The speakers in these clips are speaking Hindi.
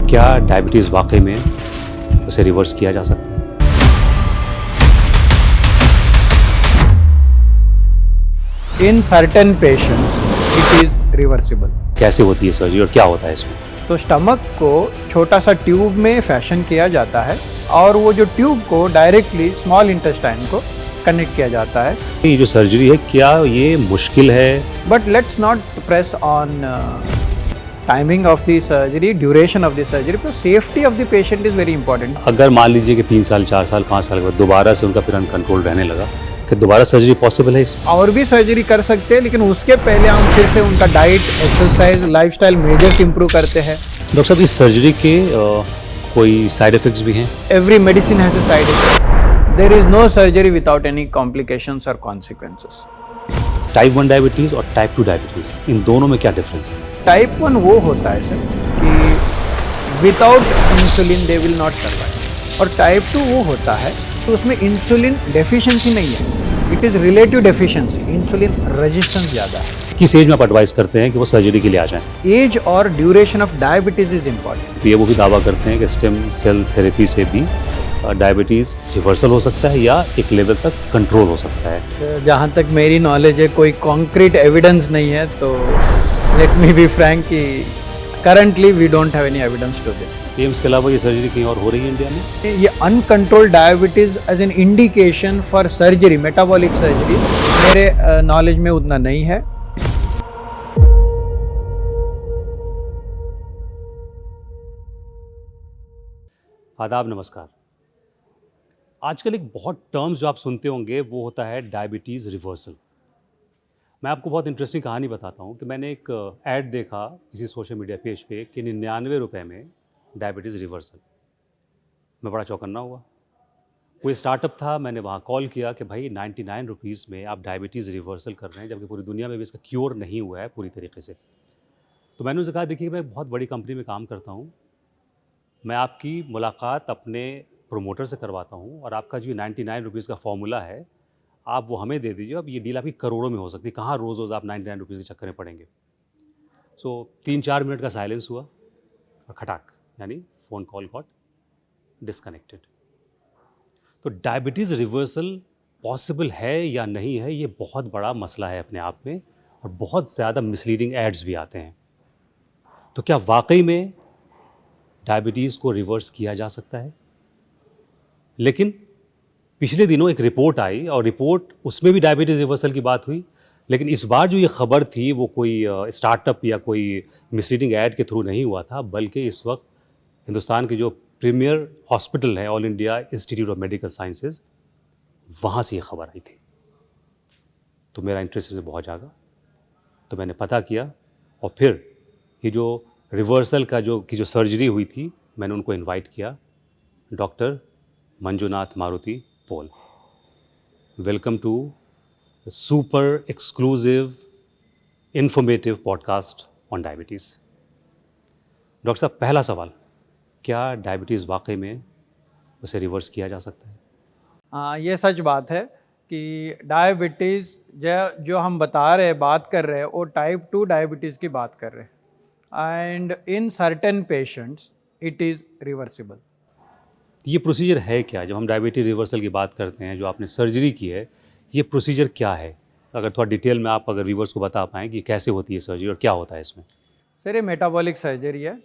क्या डायबिटीज़ वाकई में उसे रिवर्स किया जा सकता है? In certain patients, it is reversible. कैसे होती है सर्जरी और क्या होता है इसमें? तो स्टमक को छोटा सा ट्यूब में फैशन किया जाता है और वो जो ट्यूब को डायरेक्टली स्मॉल इंटेस्टाइन को कनेक्ट किया जाता है. ये जो सर्जरी है क्या ये मुश्किल है? But let's not press on timing of the surgery, duration of the surgery. तो safety of the patient is very important. अगर मान लीजिए कि 3 साल 4 साल 5 साल के बाद दोबारा से उनका फिर अनकंट्रोल रहने लगा, कि दोबारा सर्जरी पॉसिबल है इसमें? और भी सर्जरी कर सकते हैं, लेकिन उसके पहले हम फिर से उनका diet, exercise, lifestyle measures improve करते हैं. डॉक्टर साहब इस सर्जरी के कोई साइड इफ़ेक्ट्स भी हैं? Every medicine has a side effect. There is no surgery without any complications or consequences. Type 1 diabetes और टाइप 2 डायबिटीज़, इन दोनों में क्या डिफरेंस है? टाइप 1 वो होता है सर कि without insulin they will not survive, और टाइप 2 वो होता है तो उसमें इंसुलिन डेफिशिएंसी नहीं है, it is relative deficiency, insulin resistance ज़्यादा है. किस एज में आप एडवाइस करते हैं कि वो सर्जरी के लिए आ जाएं? एज और duration of diabetes is important. ये वो भी दावा करते हैं कि स्टेम सेल थेरेपी से भी डायबिटीज़ रिवर्सल हो सकता है या एक लेवल तक कंट्रोल हो सकता है. जहाँ तक मेरी नॉलेज है कोई कॉन्क्रीट एविडेंस नहीं है, तो लेट मी बी फ्रैंक कि currently we don't have any evidence to this. AIIMS के अलावा ये सर्जरी कहीं और हो रही है इंडिया में? ये uncontrolled diabetes as an indication for surgery, metabolic surgery, मेरे नॉलेज में उतना नहीं है. आदाब, नमस्कार. आजकल एक बहुत टर्म्स जो आप सुनते होंगे वो होता है डायबिटीज़ रिवर्सल. मैं आपको बहुत इंटरेस्टिंग कहानी बताता हूँ कि मैंने एक ऐड देखा किसी सोशल मीडिया पेज पे कि 99 रुपये में डायबिटीज़ रिवर्सल. मैं बड़ा चौकन्ना हुआ. कोई स्टार्टअप था, मैंने वहाँ कॉल किया कि भाई 99 रुपीज़ में आप डायबिटीज़ रिवर्सल कर रहे हैं जबकि पूरी दुनिया में भी इसका क्योर नहीं हुआ है पूरी तरीके से. तो मैंने उनसे कहा देखिए मैं एक बहुत बड़ी कंपनी में काम करता हूँ, मैं आपकी मुलाकात अपने प्रोमोटर से करवाता हूँ और आपका जो 99 रुपीज़ का फॉर्मूला है आप वो हमें दे दीजिए. अब ये डील आपकी करोड़ों में हो सकती है, कहाँ रोज़ रोज़ आप 99 रुपीज़ के चक्कर में पड़ेंगे. सो 3-4 मिनट का साइलेंस हुआ और खटाक, यानी फ़ोन कॉल गॉट डिसकनेक्टेड. तो डायबिटीज़ रिवर्सल पॉसिबल है या नहीं है ये बहुत बड़ा मसला है अपने आप में, और बहुत ज़्यादा मिसलीडिंग एड्स भी आते हैं. तो क्या वाकई में डायबिटीज़ को रिवर्स किया जा सकता है? लेकिन पिछले दिनों एक रिपोर्ट आई और रिपोर्ट उसमें भी डायबिटीज़ रिवर्सल की बात हुई, लेकिन इस बार जो ये खबर थी वो कोई स्टार्टअप या कोई मिसलीडिंग ऐड के थ्रू नहीं हुआ था, बल्कि इस वक्त हिंदुस्तान के जो प्रीमियर हॉस्पिटल है all India institute of medical sciences, वहाँ से ये खबर आई थी. तो मेरा इंटरेस्ट इसमें बहुत जागा, तो मैंने पता किया और फिर ये जो रिवर्सल का जो सर्जरी हुई थी मैंने उनको इनवाइट किया. Doctor Manjunath Maruti Pol, welcome to super exclusive informative podcast on diabetes. Doctor साहब, पहला सवाल, क्या डायबिटीज़ वाकई में उसे रिवर्स किया जा सकता है? हाँ, ये सच बात है कि डायबिटीज़ जो हम बता रहे हैं, बात कर रहे हैं, वो टाइप 2 डायबिटीज़ की बात कर रहे हैं. And in certain patients it is reversible. ये प्रोसीजर है क्या? जब हम डायबिटीज रिवर्सल की बात करते हैं, जो आपने सर्जरी की है, ये प्रोसीजर क्या है? अगर थोड़ा डिटेल में आप अगर व्यूअर्स को बता पाएँ कि कैसे होती है सर्जरी और क्या होता है इसमें? सर ये मेटाबॉलिक सर्जरी है.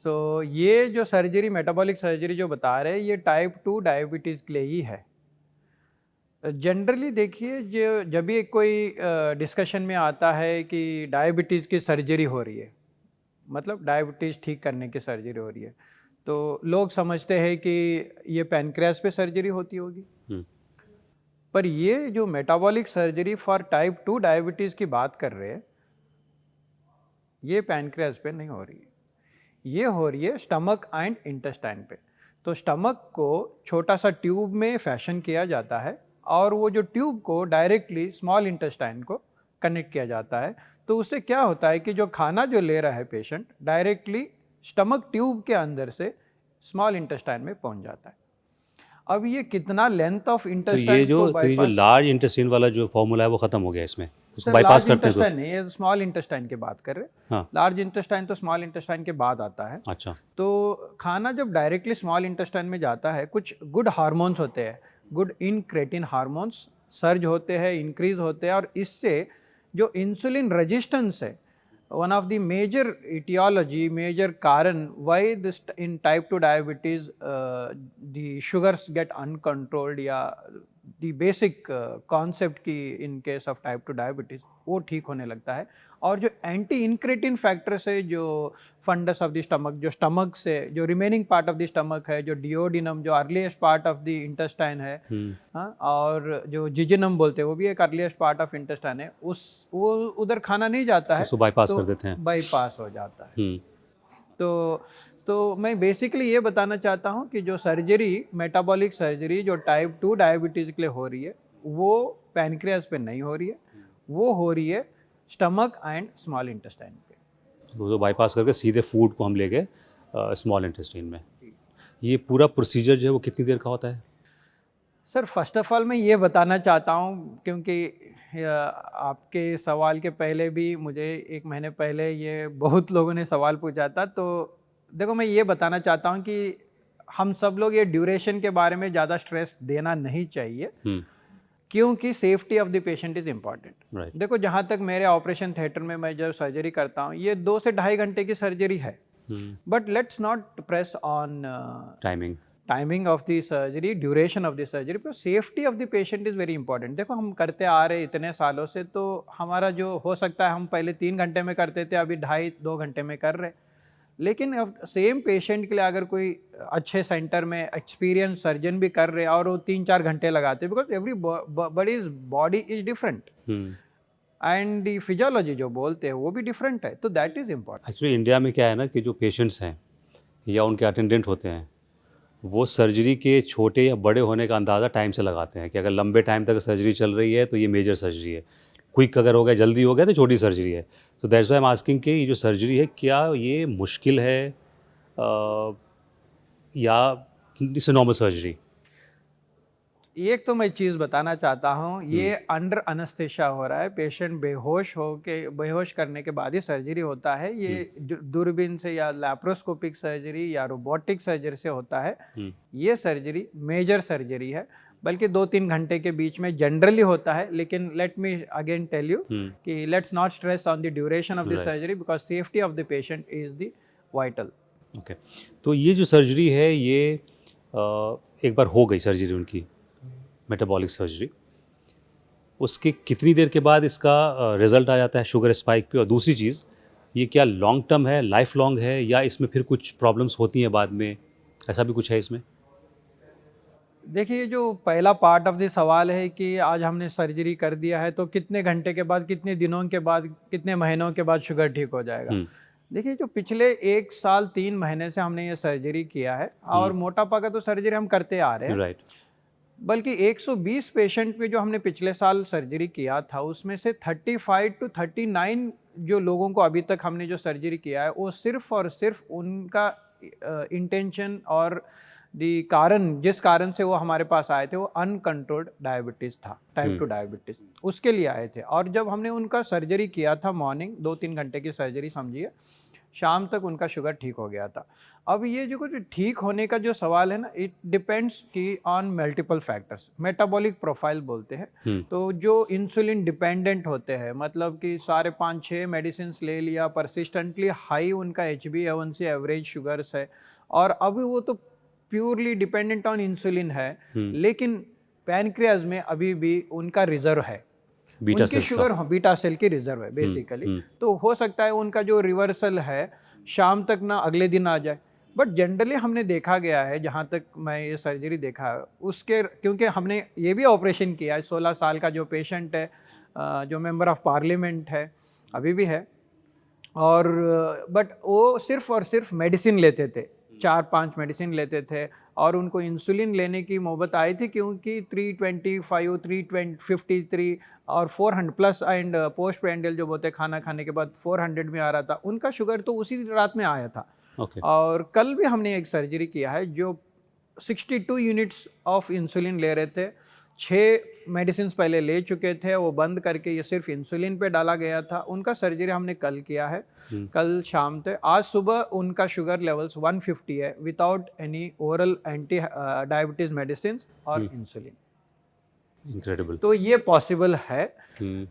तो ये जो सर्जरी, मेटाबॉलिक सर्जरी जो बता रहे हैं, ये टाइप 2 डायबिटीज़ के लिए ही है. जनरली देखिए, जो जब भी कोई डिस्कशन में आता है कि डायबिटीज़ की सर्जरी हो रही है, मतलब डायबिटीज़ ठीक करने की सर्जरी हो रही है, तो लोग समझते हैं कि ये पैनक्रियास पे सर्जरी होती होगी. पर ये जो metabolic surgery for type 2 diabetes की बात कर रहे हैं, ये पैनक्रियास पे नहीं हो रही है, ये हो रही है स्टमक एंड इंटेस्टाइन पे. तो स्टमक को छोटा सा ट्यूब में फैशन किया जाता है और वो जो ट्यूब को डायरेक्टली स्मॉल इंटेस्टाइन को कनेक्ट किया जाता है. तो उससे क्या होता है कि जो खाना जो ले रहा है पेशेंट, डायरेक्टली स्टमक ट्यूब के अंदर से स्मॉल इंटेस्टाइन में पहुंच जाता है. अब ये कितना लेंथ ऑफ इंटेस्टाइन तो ये जो लार्ज इंटेस्टाइन वाला जो फॉर्मूला है वो ख़त्म हो गया इसमें, उसको बाईपास लार्ज करते हैं इंटेस्टाइन नहीं, ये स्मॉल इंटेस्टाइन की बात कर रहे हैं। हाँ लार्ज इंटेस्टाइन तो स्मॉल इंटेस्टाइन के बाद आता है। अच्छा तो खाना जब डायरेक्टली स्मॉल इंटेस्टाइन में जाता है, कुछ गुड हार्मोन्स होते हैं, गुड इनक्रेटिन हार्मोन्स सर्ज होते हैं, इंक्रीज होते हैं, और इससे जो इंसुलिन रेजिस्टेंस है, one of the major etiology, major कारण why this in type 2 diabetes the sugars get uncontrolled, या the basic concept की in case of type 2 diabetes वो ठीक होने लगता है। और जो एंटी इनक्रेटिन फैक्टर्स है, जो फंडस ऑफ द स्टमक, जो स्टमक से जो remaining part of the stomach है, जो डिओडिनम जो earliest part of the intestine है, हाँ, और जो जिजिनम बोलते हैं वो भी एक अर्लीस्ट पार्ट ऑफ इंटेस्टाइन है, वो उधर खाना नहीं जाता है, उसको बाईपास तो कर देते हैं। बाईपास हो जाता है। तो मैं बेसिकली ये बताना चाहता हूँ कि जो सर्जरी, मेटाबॉलिक सर्जरी जो टाइप 2 डायबिटीज़ के लिए हो रही है, वो पैनक्रियाज पे नहीं हो रही है, वो हो रही है स्टमक एंड स्मॉल इंटेस्टाइन पे। वो बाईपास करके सीधे फूड को हम ले गए स्मॉल इंटेस्टाइन में। ये पूरा प्रोसीजर जो है वो कितनी देर का होता है? सर फर्स्ट ऑफ ऑल मैं ये बताना चाहता हूँ, क्योंकि आपके सवाल के पहले भी मुझे 1 महीने पहले ये बहुत लोगों ने सवाल पूछा था। तो देखो, मैं ये बताना चाहता हूँ कि हम सब लोग ये ड्यूरेशन के बारे में ज़्यादा स्ट्रेस देना नहीं चाहिए, क्योंकि safety of the patient is important. देखो, जहाँ तक मेरे ऑपरेशन थिएटर में मैं जब सर्जरी करता हूँ, ये 2 से ढाई घंटे की सर्जरी है, but let's not press on timing of the surgery, duration of the surgery, because safety of the patient is very important. देखो, हम करते आ रहे इतने सालों से, तो हमारा जो हो सकता है हम पहले 3 घंटे में करते थे, अभी 2.5-2 घंटे में कर रहे, लेकिन सेम पेशेंट के लिए अगर कोई अच्छे सेंटर में एक्सपीरियंस सर्जन भी कर रहे हैं और वो 3-4 घंटे लगाते हैं, because every body is different and the physiology जो बोलते हैं वो भी डिफरेंट है, तो that is important. Actually India में क्या है ना कि जो पेशेंट्स हैं या उनके अटेंडेंट होते हैं, वो सर्जरी के छोटे या बड़े होने का अंदाज़ा टाइम से लगाते हैं कि अगर लंबे टाइम तक सर्जरी चल रही है तो ये मेजर सर्जरी है, क्विक अगर हो गया, जल्दी हो गया तो छोटी सर्जरी है। तो that's why I am asking कि ये जो सर्जरी है क्या ये मुश्किल है या इट्स नॉर्मल सर्जरी? एक तो मैं चीज़ बताना चाहता हूँ, ये अंडर अनस्थेशिया हो रहा है, पेशेंट बेहोश करने के बाद ही सर्जरी होता है। ये दूरबीन से या लैप्रोस्कोपिक सर्जरी या रोबोटिक सर्जरी से होता है। ये सर्जरी मेजर सर्जरी है, बल्कि 2-3 घंटे के बीच में जनरली होता है। लेकिन let me again tell you कि let's not stress on the duration of the surgery, because safety of the patient is the vital. Okay, तो ये जो सर्जरी है ये एक बार हो गई सर्जरी उनकी, मेटाबॉलिक सर्जरी, उसके कितनी देर के बाद इसका रिजल्ट आ जाता है शुगर स्पाइक पे? और दूसरी चीज़, ये क्या लॉन्ग टर्म है, लाइफ लॉन्ग है, या इसमें फिर कुछ प्रॉब्लम्स होती हैं बाद में, ऐसा भी कुछ है इसमें? देखिए, जो पहला पार्ट ऑफ द सवाल है कि आज हमने सर्जरी कर दिया है तो कितने घंटे के बाद, कितने दिनों के बाद, कितने महीनों के बाद शुगर ठीक हो जाएगा। देखिए, जो पिछले 1 साल 3 महीने से हमने ये सर्जरी किया है, और मोटापा का तो सर्जरी हम करते आ रहे हैं, राइट। बल्कि 120 पेशेंट पे जो हमने पिछले साल सर्जरी किया था, उसमें से 35 to 39 जो लोगों को अभी तक हमने जो सर्जरी किया है, वो सिर्फ और सिर्फ उनका इंटेंशन और कारण, जिस कारण से वो हमारे पास आए थे, वो अनकंट्रोल्ड डायबिटीज़ था, टाइप 2 डायबिटीज़, उसके लिए आए थे। और जब हमने उनका सर्जरी किया था, मॉर्निंग 2-3 घंटे की सर्जरी समझिए, शाम तक उनका शुगर ठीक हो गया था। अब ये जो कुछ ठीक होने का जो सवाल है ना, इट डिपेंड्स कि on multiple factors, metabolic profile बोलते हैं। तो जो इंसुलिन डिपेंडेंट होते हैं, मतलब कि सारे 5-6 मेडिसिन ले लिया, परसिस्टेंटली हाई उनका HbA1c एवरेज शुगर्स है, और अभी वो तो प्योरली डिपेंडेंट ऑन इंसुलिन है, लेकिन पैनक्रियाज में अभी भी उनका रिजर्व है, उनकी शुगर बीटा सेल की रिजर्व है बेसिकली। तो हो सकता है उनका जो रिवर्सल है शाम तक ना अगले दिन आ जाए, बट जनरली हमने देखा गया है, जहाँ तक मैं ये सर्जरी देखा है उसके, क्योंकि हमने ये भी ऑपरेशन किया है, 16 साल का जो पेशेंट है, जो मेंबर ऑफ पार्लियामेंट है, अभी भी है, और बट वो सिर्फ और सिर्फ मेडिसिन लेते थे, 4-5 मेडिसिन लेते थे, और उनको इंसुलिन लेने की नौबत आई थी, क्योंकि 325, 353 और 400 प्लस एंड पोस्ट प्रेंडियल जो बोलते हैं, खाना खाने के बाद 400 में आ रहा था उनका शुगर, तो उसी रात में आया था। और कल भी हमने एक सर्जरी किया है जो 62 यूनिट्स ऑफ इंसुलिन ले रहे थे, 6 मेडिसिन पहले ले चुके थे, वो बंद करके ये सिर्फ इंसुलिन पे डाला गया था। उनका सर्जरी हमने कल किया है, कल शाम तक। आज सुबह उनका शुगर लेवल्स 150 है without any oral anti diabetes medicine और इंसुलिन। इनक्रेडिबल। तो ये पॉसिबल है।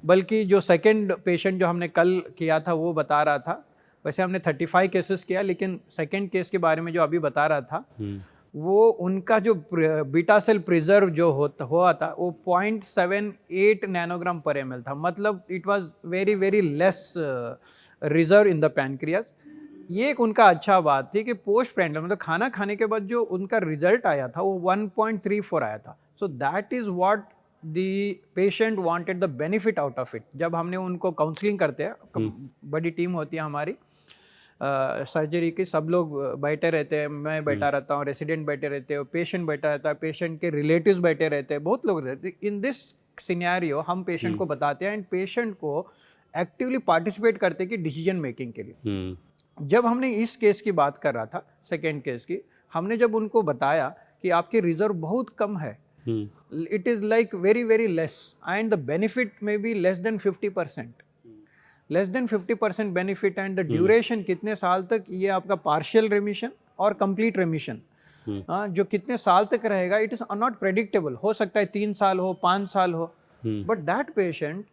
बल्कि जो सेकंड पेशेंट जो हमने कल किया था वो बता रहा था, वैसे हमने 35 केसेस किया, लेकिन सेकंड केस के बारे में जो अभी बता रहा था वो उनका जो बीटा सेल प्रिजर्व जो हुआ था वो 0.78 नैनोग्राम पर ml था। मतलब it was very very less reserve in the pancreas. ये एक उनका अच्छा बात थी कि पोस्ट प्रेंडल मतलब खाना खाने के बाद जो उनका रिजल्ट आया था वो 1.34 आया था। So that is what the patient wanted the benefit out of it. जब हमने उनको काउंसलिंग करते हैं, बड़ी टीम होती है हमारी सर्जरी की, सब लोग बैठे रहते हैं, मैं बैठा रहता हूँ, रेसिडेंट बैठे रहते हैं, पेशेंट बैठा रहता है, पेशेंट के रिलेटिव्स बैठे रहते हैं, बहुत लोग रहते हैं। इन दिस सिनेरियो हम पेशेंट को बताते हैं एंड पेशेंट को एक्टिवली पार्टिसिपेट करते हैं कि डिसीजन मेकिंग के लिए। जब हमने इस केस की बात कर रहा था, सेकेंड केस की, हमने जब उनको बताया कि आपकी रिजर्व बहुत कम है, it is like very very less and the benefit may be less than 50%, less than 50% benefit and the duration कितने साल तक, ये आपका पार्शियल रेमिशन और कंप्लीट रेमिशन जो कितने साल तक रहेगा, इट इज नॉट प्रेडिक्टेबल। हो सकता है 3 साल हो, 5 साल हो, बट दैट पेशेंट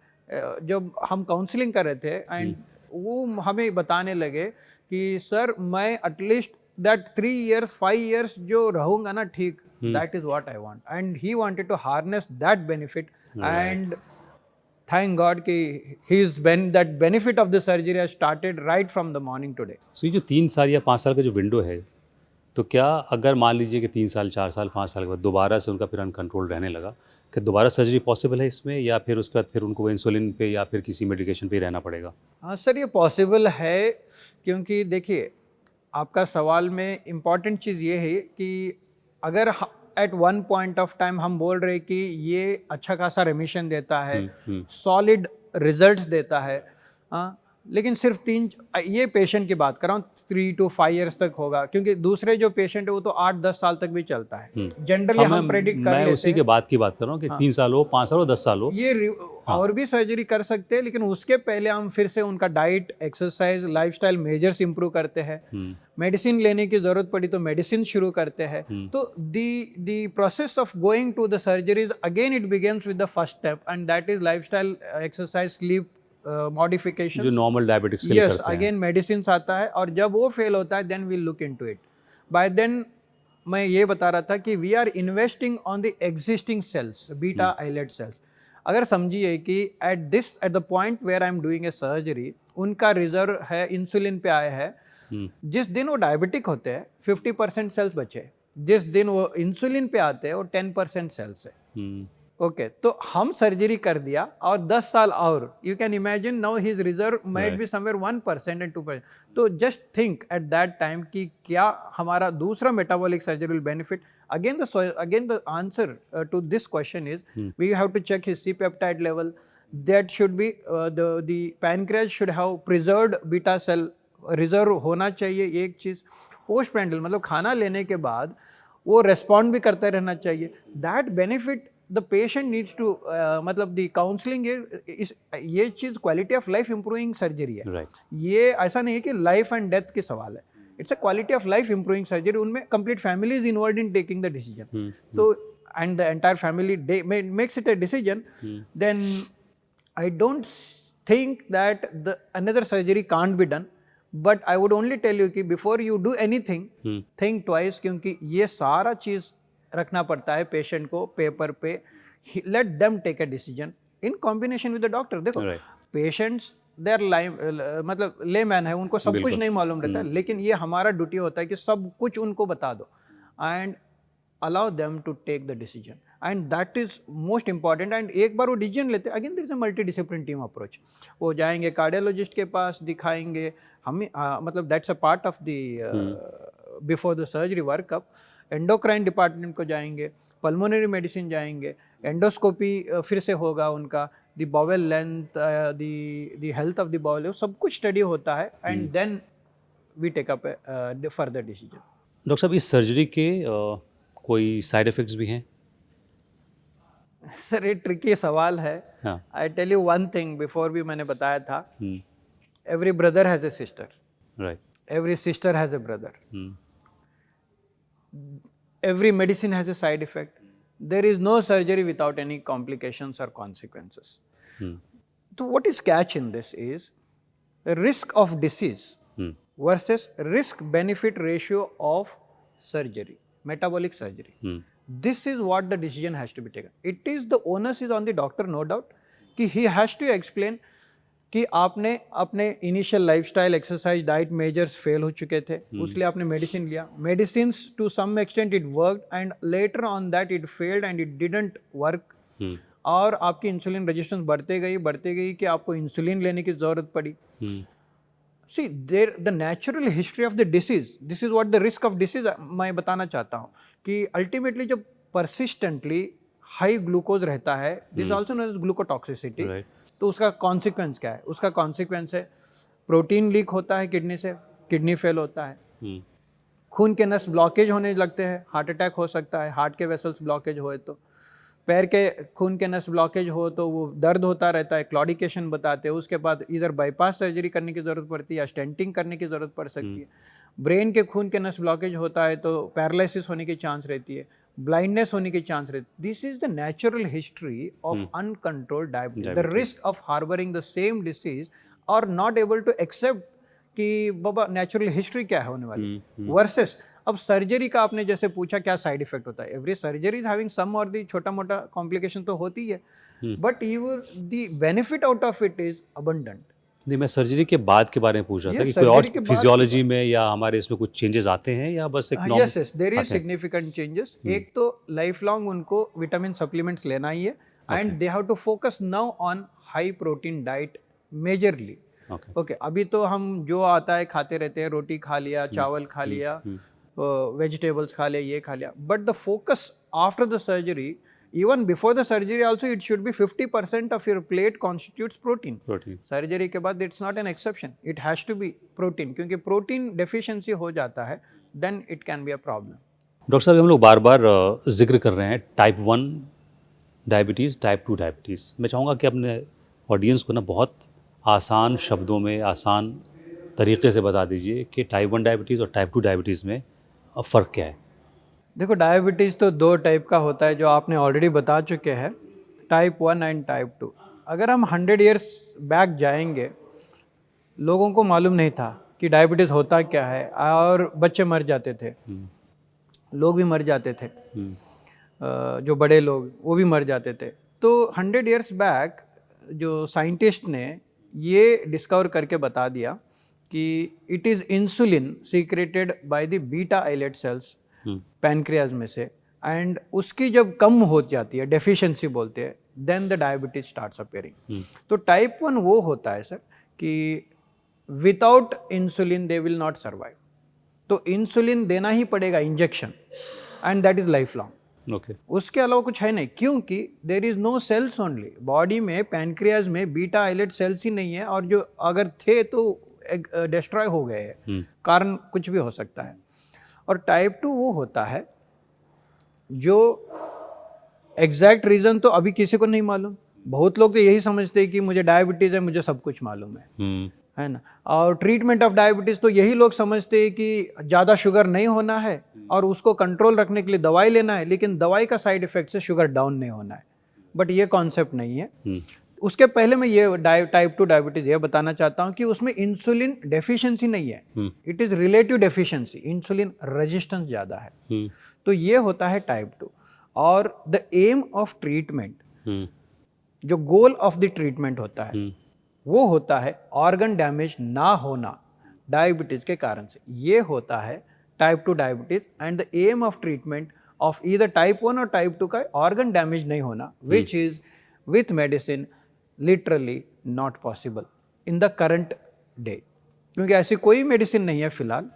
जब हम काउंसलिंग कर रहे थे एंड वो हमें बताने लगे कि सर मैं एटलीस्ट दैट 3 years 5 years जो रहूंगा ना ठीक, that is what I want and he wanted to harness that benefit and thank God कि his that benefit of the surgery has started right from the morning today. सो ये जो 3 साल या 5 साल का जो विंडो है, तो क्या अगर मान लीजिए कि 3 साल 4 साल 5 साल के बाद दोबारा से उनका फिर अनकंट्रोल रहने लगा, कि दोबारा सर्जरी पॉसिबल है इसमें, या फिर उसके बाद फिर उनको इंसुलिन पे या फिर किसी मेडिकेशन पे ही रहना पड़ेगा? हाँ सर, ये पॉसिबल है, क्योंकि देखिए आपका सवाल में इम्पॉर्टेंट चीज़ ये है कि अगर at one point of time हम बोल रहे कि ये अच्छा खासा रेमिशन देता है, सॉलिड रिजल्ट्स देता है, लेकिन सिर्फ 3, ये पेशेंट की बात कर रहा हूँ, 3 to 5 years तक होगा, क्योंकि दूसरे जो पेशेंट है वो तो 8-10 साल तक भी चलता है जनरली। हम प्रेडिक्ट कर लेते हैं, मैं उसी के बाद की बात कर रहा हूँ कि 3 साल हो, 5 साल हो, 10 साल हो, ये और भी सर्जरी कर सकते हैं, लेकिन उसके पहले हम फिर से उनका diet, exercise, lifestyle measures improve करते हैं। मेडिसिन लेने की जरूरत पड़ी तो मेडिसिन शुरू करते हैं। तो the process of going to the surgeries again it begins with the first step and that is lifestyle, exercise, sleep modification, जो नॉर्मल डायबिटिक्स के लिए करते हैं। अगेन मेडिसिन आता है, और जब वो फेल होता है then we look into it. By then मैं ये बता रहा था कि we are investing on the existing cells, beta islet cells. अगर समझिए कि at the point where I am doing a surgery, उनका रिजर्व है, इंसुलिन पे आया है, जिस दिन वो डायबिटिक होते हैं 50% सेल्स बचे, जिस दिन वो इंसुलिन पे आते हैं वो 10% सेल्स है। ओके, तो हम सर्जरी कर दिया और 10 साल और, you can imagine now his reserve might be somewhere 1% and 2%। तो just think at that time कि क्या हमारा दूसरा metabolic surgery will benefit. Again the answer to this question is we have to check his C-peptide level. That should be the pancreas should have preserved beta cell reserve होना चाहिए। एक चीज़ पोस्ट प्रेंडल मतलब खाना लेने के बाद वो रेस्पॉन्ड भी करते रहना चाहिए। That benefit the patient needs to, मतलब द काउंसलिंग ये चीज़ quality of life improving surgery है। ये ऐसा नहीं है कि लाइफ एंड डेथ के सवाल है, it's a quality of life improving surgery. उनमें complete family is involve in taking the decision. तो and the entire family makes it a decision, then I don't think that the another surgery can't be done, but I would only tell you कि before you do anything think twice, क्योंकि ये सारा चीज़ रखना पड़ता है पेशेंट को पेपर पे। let them take a decision in combination with the doctor। देखो पेशेंट्स देयर मतलब लेमैन है, उनको सब कुछ नहीं मालूम रहता है, लेकिन ये हमारा ड्यूटी होता है कि सब कुछ उनको बता दो and allow them to take the decision, and that is most important। and एक बार वो डिसीजन लेते हैं, again there is a multi team approach. वो जाएंगे कार्डियोलॉजिस्ट के पास, दिखाएंगे हमें, मतलब that's a part of the before the surgery workup. Endocrine department को जाएंगे, पल्मोनरी मेडिसिन जाएंगे, एंडोस्कोपी फिर से होगा उनका, the bowel length, the health of the bowel, सब कुछ स्टडी होता है and then we take up further decision. Doctor साहब, इस सर्जरी के कोई साइड इफ़ेक्ट्स भी हैं? सर ये ट्रिकी सवाल है. हाँ. I tell you one thing, before भी मैंने बताया था, hmm. Every brother has a sister, right. Every sister has a brother, hmm. every medicine has a side effect. There is no surgery without any complications or consequences. Hmm. So what is catch in this is the risk of disease hmm. versus risk benefit ratio of surgery, metabolic surgery. Hmm. This is what the decision has to be taken. It is the onus is on the doctor, no doubt, कि he has to explain कि आपने अपने initial lifestyle, exercise, diet measures fail हो चुके थे, उसलिए आपने मेडिसिन लिया. Medicine to some extent it worked and later on that it failed and it didn't work, और आपकी इंसुलिन रेजिस्टेंस बढ़ते गई कि आपको इंसुलिन लेने की जरूरत पड़ी. See there the natural history of the disease, this is what the risk of disease मैं बताना चाहता हूँ कि अल्टीमेटली जब परसिस्टेंटली हाई ग्लूकोज रहता है, दिस आल्सो नोन एज ग्लूकोटॉक्सिसिटी, तो उसका कॉन्सिक्वेंस क्या है? उसका कॉन्सिक्वेंस है प्रोटीन लीक होता है किडनी से, किडनी फेल होता है, खून के नस ब्लॉकेज होने लगते हैं, हार्ट अटैक हो सकता है, हार्ट के वेसल्स ब्लॉकेज होए तो, पैर के खून के नस ब्लॉकेज हो तो वो दर्द होता रहता है, क्लॉडिकेशन बताते हैं. उसके बाद इधर बाईपास सर्जरी करने की ज़रूरत पड़ती है या स्टेंटिंग करने की ज़रूरत पड़ सकती है. ब्रेन के खून के नस ब्लॉकेज होता है तो पैरालिसिस होने की चांस रहती है, ब्लाइंडनेस होने की चांस रहती है. This is the natural history of uncontrolled diabetes. The risk of harbouring the same disease और नॉट एबल टू एक्सेप्ट कि बाबा नेचुरल हिस्ट्री क्या है होने वाली, वर्सेस अब सर्जरी का आपने जैसे पूछा क्या साइड इफेक्ट होता है. Every surgery is having some और दी छोटा मोटा कॉम्प्लिकेशन तो होती है, but you the benefit out of it is abundant. नहीं, मैं सर्जरी के बाद के बारे में पूछ रहा था कि कोई और फिजियोलॉजी में या हमारे इसमें कुछ चेंजेस आते हैं या बस एक normal? Yes yes, there is significant changes. एक तो लाइफ लॉन्ग उनको विटामिन सप्लीमेंट्स लेना ही है, and they have to focus now on high protein diet majorly. Okay, अभी तो हम जो आता है खाते रहते हैं, रोटी खा लिया, चावल खा लिया, वेजिटेबल्स खा लिया, ये खा लिया, but the focus after the surgery, even before the surgery also, it should be 50% of your plate constitutes protein. Surgery के बाद it's not an exception, it has to be protein, क्योंकि प्रोटीन डेफिशिएंसी हो जाता है, then it can be a problem. Doctor साहब, हम लोग बार बार जिक्र कर रहे हैं टाइप 1 डायबिटीज़, टाइप 2 डायबिटीज़. मैं चाहूँगा कि अपने ऑडियंस को ना बहुत आसान शब्दों में, आसान तरीके से बता दीजिए कि टाइप 1 डायबिटीज़ और टाइप 2 डायबिटीज़ में फ़र्क क्या है. देखो, डायबिटीज़ तो दो टाइप का होता है जो आपने ऑलरेडी बता चुके हैं, टाइप 1 एंड टाइप 2. अगर हम 100 ईयर्स बैक जाएंगे, लोगों को मालूम नहीं था कि डायबिटीज़ होता क्या है, और बच्चे मर जाते थे, लोग भी मर जाते थे, जो बड़े लोग वो भी मर जाते थे. तो 100 ईयर्स बैक जो साइंटिस्ट ने ये डिस्कवर करके बता दिया कि it is insulin secreted by the beta islet cells pancreas में से, एंड उसकी जब कम हो जाती है, डेफिशिएंसी बोलते हैं, then the diabetes starts appearing. तो टाइप 1 वो होता है सर कि without insulin they will not survive. तो इंसुलिन देना ही पड़ेगा, injection, and that is life long. Okay, उसके अलावा कुछ है नहीं, क्योंकि there is no cells only body में, पैनक्रियाज में बीटा आइलेट सेल्स ही नहीं है, और जो अगर थे तो डिस्ट्रॉय हो गए हैं, कारण कुछ भी हो सकता है. और टाइप 2 वो होता है जो एग्जैक्ट रीज़न तो अभी किसी को नहीं मालूम. बहुत लोग तो यही समझते हैं कि मुझे डायबिटीज़ है, मुझे सब कुछ मालूम है ना. और ट्रीटमेंट ऑफ डायबिटीज़ तो यही लोग समझते हैं कि ज़्यादा शुगर नहीं होना है और उसको कंट्रोल रखने के लिए दवाई लेना है, लेकिन दवाई का साइड इफेक्ट से शुगर डाउन नहीं होना है. बट ये कॉन्सेप्ट नहीं है. उसके पहले मैं ये टाइप 2 डायबिटीज़ ये बताना चाहता हूँ कि उसमें इंसुलिन डेफिशिएंसी नहीं है, it is relative deficiency, insulin resistance ज़्यादा है. तो ये होता है टाइप 2. और द एम ऑफ ट्रीटमेंट, जो गोल ऑफ द ट्रीटमेंट होता है, वो होता है ऑर्गन डैमेज ना होना डायबिटीज़ के कारण से. ये होता है type 2 diabetes, and the aim of treatment of either type 1 और टाइप 2 का ऑर्गन डैमेज नहीं होना, which is with medicine literally not possible in the current day, क्योंकि ऐसी कोई मेडिसिन नहीं है फिलहाल.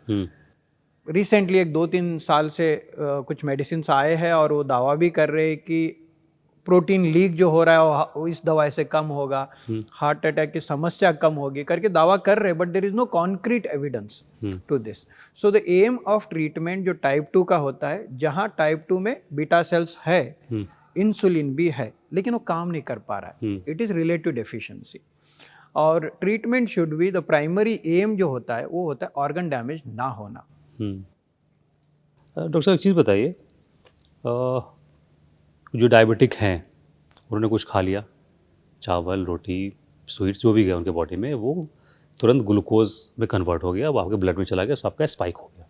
रिसेंटली 1-2-3 साल से कुछ मेडिसिन आए हैं और वो दावा भी कर रहे हैं कि प्रोटीन लीक जो हो रहा है वो इस दवाई से कम होगा, हार्ट अटैक की समस्या कम होगी करके दावा कर रहे हैं, but there is no concrete evidence to this. So the aim of treatment जो टाइप 2 का होता है, जहाँ टाइप 2 में बीटा सेल्स है, इंसुलिन भी है लेकिन वो काम नहीं कर पा रहा है, इट इज़ रिलेटिव डेफिशिएंसी। और treatment should B, the primary aim जो होता है वो होता है ऑर्गन डैमेज ना होना। डॉक्टर साहब एक चीज़ बताइए, जो डायबिटिक हैं उन्होंने कुछ खा लिया, चावल रोटी स्वीट्स जो भी गया उनके बॉडी में, वो तुरंत ग्लूकोज में कन्वर्ट हो गया, वो आपके ब्लड में चला गया, तो आपका स्पाइक हो गया,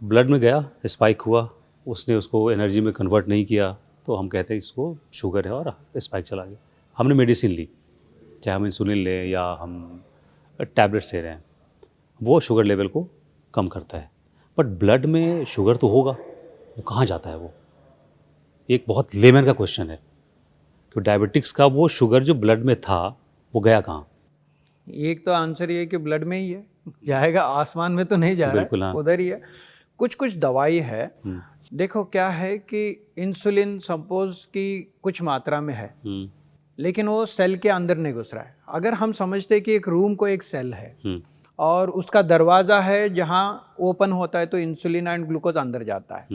ब्लड में गया, स्पाइक हुआ, उसने उसको एनर्जी में कन्वर्ट नहीं किया, तो हम कहते हैं इसको शुगर है और स्पाइक चला गया। हमने मेडिसिन ली, चाहे हम इंसुलिन लें या हम टैबलेट्स ले रहे हैं, वो शुगर लेवल को कम करता है, बट ब्लड में शुगर तो होगा, वो कहाँ जाता है? वो एक बहुत लेमन का क्वेश्चन है कि डायबिटिक्स का वो शुगर जो ब्लड में था वो गया कहाँ? एक तो आंसर ये है कि ब्लड में ही है, जाएगा आसमान में तो नहीं जा रहा बिल्कुल, है, हाँ। उधर ही है। कुछ कुछ दवाई है, देखो क्या है कि इंसुलिन सपोज कि कुछ मात्रा में है लेकिन वो सेल के अंदर नहीं घुस रहा है। अगर हम समझते हैं कि एक रूम को एक सेल है और उसका दरवाज़ा है जहाँ ओपन होता है तो इंसुलिन एंड ग्लूकोज अंदर जाता है,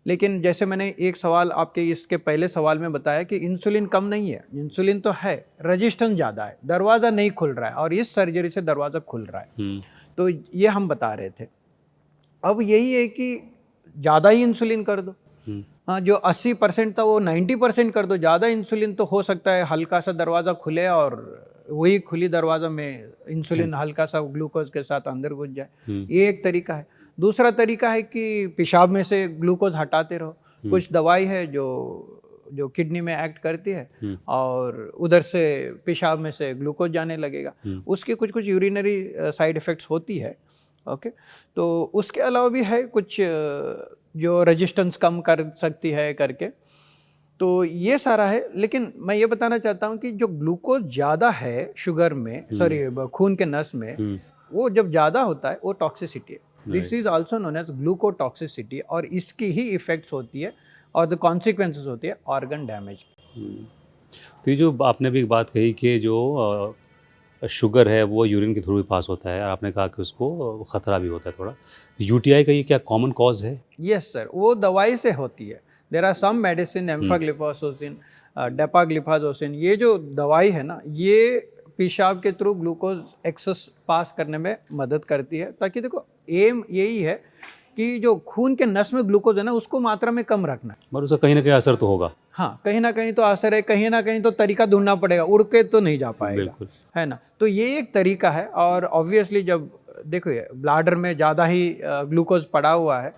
लेकिन जैसे मैंने एक सवाल आपके इसके पहले सवाल में बताया कि इंसुलिन कम नहीं है, इंसुलिन तो है, रेजिस्टेंस ज़्यादा है, दरवाज़ा नहीं खुल रहा है और इस सर्जरी से दरवाज़ा खुल रहा है। तो ये हम बता रहे थे। अब यही है कि ज़्यादा ही इंसुलिन कर दो, हाँ, जो 80% था वो 90% कर दो। ज़्यादा इंसुलिन तो हो सकता है हल्का सा दरवाज़ा खुले और वही खुली दरवाज़ा में इंसुलिन हल्का सा ग्लूकोज के साथ अंदर घुस जाए, ये एक तरीका है। दूसरा तरीका है कि पेशाब में से ग्लूकोज हटाते रहो। कुछ दवाई है जो किडनी में एक्ट करती है और उधर से पेशाब में से ग्लूकोज जाने लगेगा, उसके कुछ कुछ यूरिनरी साइड इफ़ेक्ट्स होती है। ओके, तो उसके अलावा भी है कुछ जो रेजिस्टेंस कम कर सकती है करके, तो ये सारा है। लेकिन मैं ये बताना चाहता हूँ कि जो ग्लूकोज ज़्यादा है शुगर में, सॉरी खून के नस में, वो जब ज़्यादा होता है वो टॉक्सिसिटी है। This is also known as glucotoxicity, और इसकी ही इफेक्ट्स होती है और द कॉन्सिक्वेंसेस होती है ऑर्गन डैमेज। तो ये जो आपने भी एक बात कही कि जो शुगर है वो यूरिन के थ्रू भी पास होता है, और आपने कहा कि उसको ख़तरा भी होता है थोड़ा, यूटीआई का ये क्या कॉमन कॉज है? यस सर, वो दवाई से होती है। देर आर सम मेडिसिन, एम्फाग्लिफोसोसिन, डेपाग्लिफाजोसिन, ये जो दवाई है ना, ये पेशाब के थ्रू ग्लूकोज एक्सेस पास करने में मदद करती है, ताकि देखो एम यही है कि जो खून के नस में ग्लूकोज है ना उसको मात्रा में कम रखना है। मगर उसका कहीं ना कहीं असर तो होगा। हाँ, कहीं ना कहीं तो असर है, कहीं ना कहीं तो तरीका ढूंढना पड़ेगा, उड़ के तो नहीं जा पाएगा, बिल्कुल, है ना। तो ये एक तरीका है। और ऑब्वियसली जब देखो ब्लाडर में ज़्यादा ही ग्लूकोज पड़ा हुआ है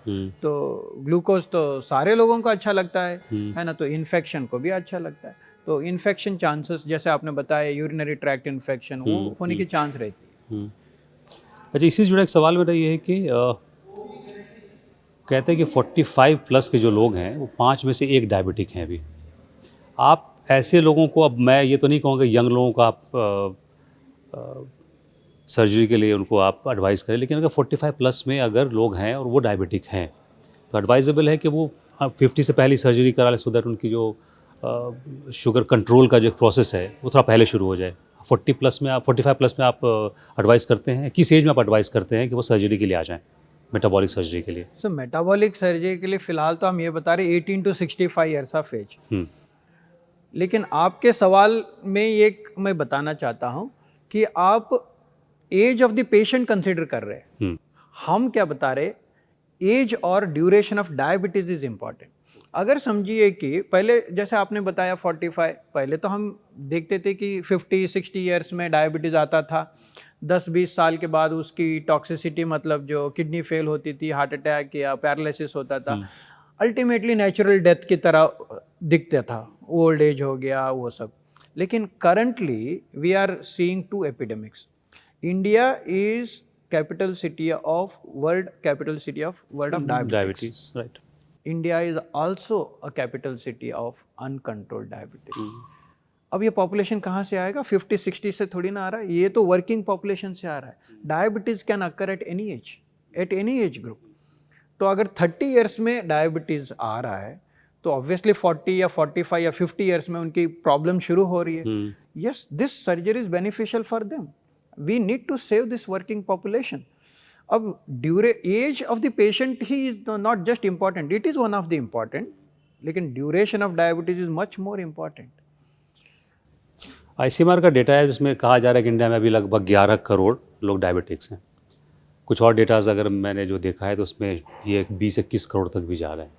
तो ग्लूकोज तो सारे लोगों को अच्छा लगता है ना, तो इन्फेक्शन को भी अच्छा लगता है। तो इन्फेक्शन चांसेस, जैसे आपने बताया यूरिनरी ट्रैक्ट इन्फेक्शन, वो होने की चांस रहती है। अच्छा, इसी से जुड़ा एक सवाल मेरा ये है कि कहते हैं कि 45 प्लस के जो लोग हैं वो 5 में से 1 डायबिटिक हैं अभी। आप ऐसे लोगों को, अब मैं ये तो नहीं कहूँगा यंग लोगों को आप सर्जरी के लिए उनको आप एडवाइस करें, लेकिन अगर 45 प्लस में अगर लोग हैं और वो डायबिटिक हैं तो एडवाइजेबल है कि वो 50 से पहले सर्जरी करा लें, सो दैट उनकी जो शुगर कंट्रोल का जो प्रोसेस है वो थोड़ा पहले शुरू हो जाए। 40 प्लस में आप 45 प्लस में आप एडवाइस करते हैं, किस एज में आप एडवाइस करते हैं कि वो सर्जरी के लिए आ जाएं, मेटाबॉलिक सर्जरी के लिए? सो मेटाबॉलिक सर्जरी के लिए फ़िलहाल तो हम ये बता रहे 18 to 65 ईयर्स ऑफ एज। लेकिन आपके सवाल में ये मैं बताना चाहता हूँ कि आप age of the patient consider कर रहे हैं। हम क्या बता रहे, एज और duration of diabetes is important. अगर समझिए कि पहले जैसे आपने बताया 45, पहले तो हम देखते थे कि 50-60 ईयर्स में डायबिटीज़ आता था। 10-20 साल के बाद उसकी टॉक्सिसिटी, मतलब जो किडनी फेल होती थी, हार्ट अटैक या पैरालिसिस होता था, अल्टीमेटली नेचुरल डेथ की तरह दिखता था, ओल्ड एज हो गया वो सब। लेकिन currently we are seeing 2 epidemics. India is capital city of world of diabetes. Right. India is also a capital city of uncontrolled diabetes. अब ये पॉपुलेशन कहाँ से आएगा? 50-60 से थोड़ी ना आ रहा है, ये तो वर्किंग पॉपुलेशन से आ रहा है। Diabetes can occur at any age group. तो अगर 30 ईयर्स में डायबिटीज़ आ रहा है तो ऑब्वियसली 40 या 45 या 50 ईयर्स में उनकी प्रॉब्लम शुरू हो रही है। Yes, this surgery is beneficial for them. We need to save this working population. अब age of the patient he is not just important, it is one of the important, लेकिन duration of diabetes is much more important. ICMR का डेटा है जिसमें कहा जा रहा है कि इंडिया में अभी लगभग 11 करोड़ लोग डायबिटिक्स हैं। कुछ और डेटाज अगर मैंने जो देखा है तो उसमें ये 20-21 करोड़ तक भी जा रहा है।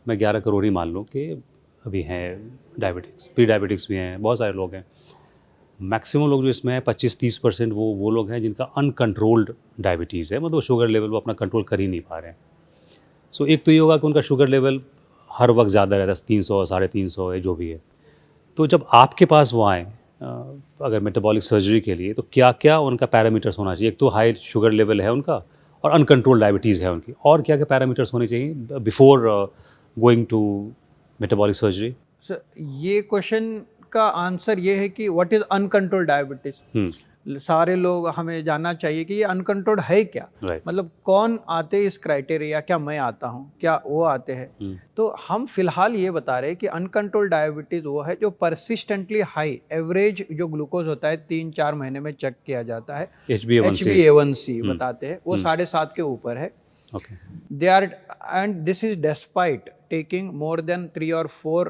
मैं 11 करोड़ ही मान लूँ कि अभी हैं डायबिटिक्स, प्री डायबिटिक्स भी हैं, बहुत सारे लोग हैं। मैक्सिमम लोग जो इसमें हैं 25-30% वो लोग हैं जिनका अनकंट्रोल्ड डायबिटीज़ है, मतलब शुगर लेवल वो अपना कंट्रोल कर ही नहीं पा रहे हैं। सो एक तो ये होगा कि उनका शुगर लेवल हर वक्त ज़्यादा रहता है, 300, 350 है, जो भी है। तो जब आपके पास वो आएँ अगर मेटाबॉलिक सर्जरी के लिए, तो क्या क्या उनका पैरामीटर्स होना चाहिए? एक तो हाई शुगर लेवल है उनका और अनकंट्रोल्ड डायबिटीज़ है उनकी, और क्या क्या पैरामीटर्स होने चाहिए before going to metabolic surgery? Sir ये क्वेश्चन का आंसर ये है कि व्हाट इज अनकंट्रोल्ड डायबिटीज। सारे लोग हमें जानना चाहिए कि ये अनकंट्रोल्ड है क्या, Right. मतलब कौन आते इस क्राइटेरिया, क्या मैं आता हूँ, क्या वो आते हैं। तो हम फिलहाल ये बता रहे हैं कि अनकंट्रोल्ड डायबिटीज वो है जो परसिस्टेंटली हाई एवरेज जो ग्लूकोज होता है 3-4 महीने में चेक किया जाता है, HbA1c बताते हैं, वो 7.5 के ऊपर है। Okay. They are, and this is despite taking more than 3 or 4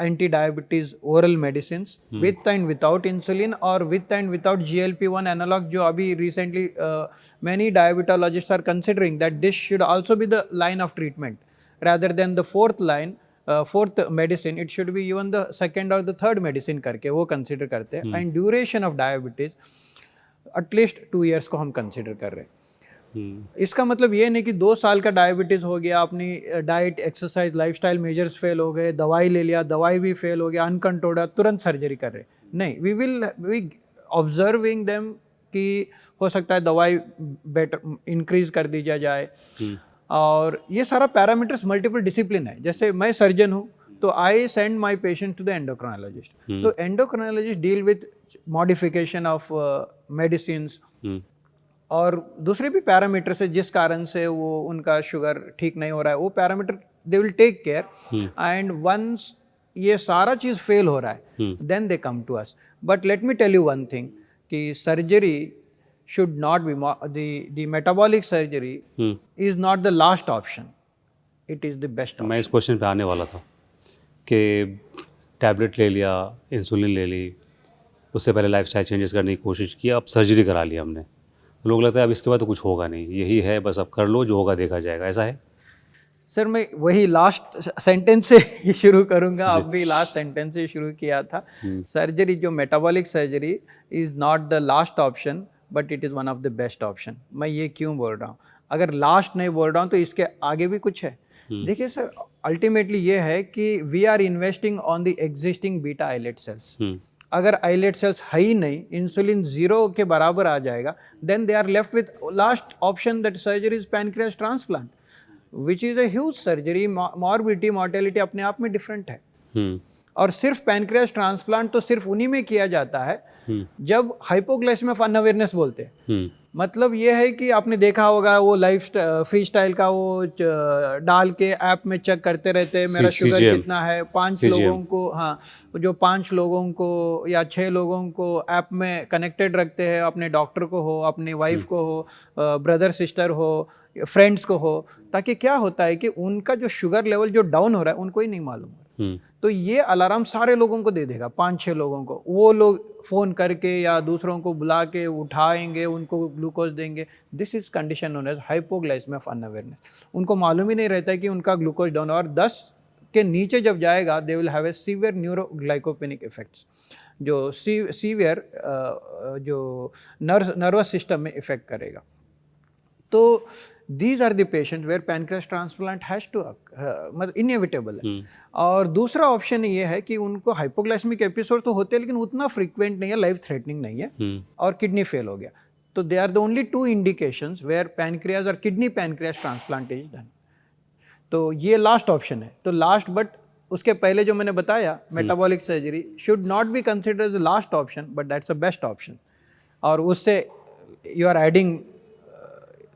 anti-diabetes oral medicines with and without insulin or with and without GLP-1 analog, जो अभी recently many diabetologists are considering that this should also be the line of treatment rather than the fourth line, fourth medicine. It should be even the second or the third medicine करके वो consider करते हैं। and duration of diabetes at least 2 years को हम consider कर रहे हैं। इसका मतलब ये नहीं कि 2 साल का डायबिटीज हो गया, अपनी diet, exercise, lifestyle measures fail हो गए, दवाई ले लिया, दवाई भी फेल हो गया, अनकंट्रोल्ड, तुरंत सर्जरी कर रहे। नहीं, वी ऑब्जर्विंग देम कि हो सकता है दवाई बेटर इंक्रीज कर दी जाए। और ये सारा पैरामीटर्स मल्टीपल डिसिप्लिन है। जैसे मैं सर्जन हूँ तो I send my patient to the endocrinologist, तो endocrinologist deal with modification of medicines और दूसरे भी पैरामीटर्स है जिस कारण से वो उनका शुगर ठीक नहीं हो रहा है, वो parameter they will take care. And once ये सारा चीज़ फेल हो रहा है then they come to us. But let me tell you one thing कि surgery should not be the metabolic surgery is not the last option, it is the best. मैं इस क्वेश्चन पे आने वाला था कि टैबलेट ले लिया, इंसुलिन ले ली, उससे पहले लाइफस्टाइल चेंजेस करने की कोशिश की, अब सर्जरी करा ली हमने, लोग लगता है अब इसके बाद तो कुछ होगा नहीं, यही है बस, अब कर लो, जो होगा देखा जाएगा, ऐसा है? सर मैं वही लास्ट सेंटेंस से ही शुरू करूंगा, अब भी लास्ट सेंटेंस से शुरू किया था। सर्जरी जो metabolic surgery is not the last option but it is one of the best option. मैं ये क्यों बोल रहा हूँ? अगर लास्ट नहीं बोल रहा हूँ तो इसके आगे भी कुछ है। देखिए सर, अल्टीमेटली ये है कि we are investing on the existing beta islet cells. अगर आइलेट सेल्स है ही नहीं, इंसुलिन 0 के बराबर आ जाएगा, then they are left with last option that surgery is pancreas transplant, which is a huge surgery. Morbidity, mortality अपने आप में डिफरेंट है। और सिर्फ पैनक्रियास ट्रांसप्लांट तो सिर्फ उन्हीं में किया जाता है जब हाइपोग्लाइसेमिया ऑफ अनअवेयरनेस बोलते हैं। मतलब ये है कि आपने देखा होगा वो लाइफ फ्री स्टाइल का वो डाल के ऐप में चेक करते रहते हैं मेरा शुगर कितना है। 5 लोगों को, हाँ, जो 5 लोगों को या 6 लोगों को ऐप में कनेक्टेड रखते हैं, अपने डॉक्टर को हो, अपनी वाइफ को हो, ब्रदर सिस्टर हो, फ्रेंड्स को हो, ताकि क्या होता है कि उनका जो शुगर लेवल जो डाउन हो रहा है उनको ही नहीं मालूम। तो ये अलार्म सारे लोगों को दे देगा, 5-6 लोगों को। वो लोग फ़ोन करके या दूसरों को बुला के उठाएंगे, उनको ग्लूकोज देंगे। This is condition known as hypoglycemia of unawareness. उनको मालूम ही नहीं रहता है कि उनका ग्लूकोज डाउन, और 10 के नीचे जब जाएगा they will have a severe neuroglycopenic effects, जो सीवियर जो नर्वस सिस्टम में इफेक्ट करेगा। तो these are the patients where pancreas transplant has to मतलब इनएविटेबल है। और दूसरा ऑप्शन ये है कि उनको हाइपोग्लाइसेमिक एपिसोड तो होते हैं लेकिन उतना फ्रीक्वेंट नहीं है, लाइफ थ्रेटनिंग नहीं है, और किडनी फेल हो गया, तो they are the only 2 indications where pancreas और kidney pancreas transplant is done. तो ये लास्ट ऑप्शन है। तो लास्ट, बट उसके पहले जो मैंने बताया metabolic surgery should not be considered the last option but that's a best option. और उससे you are adding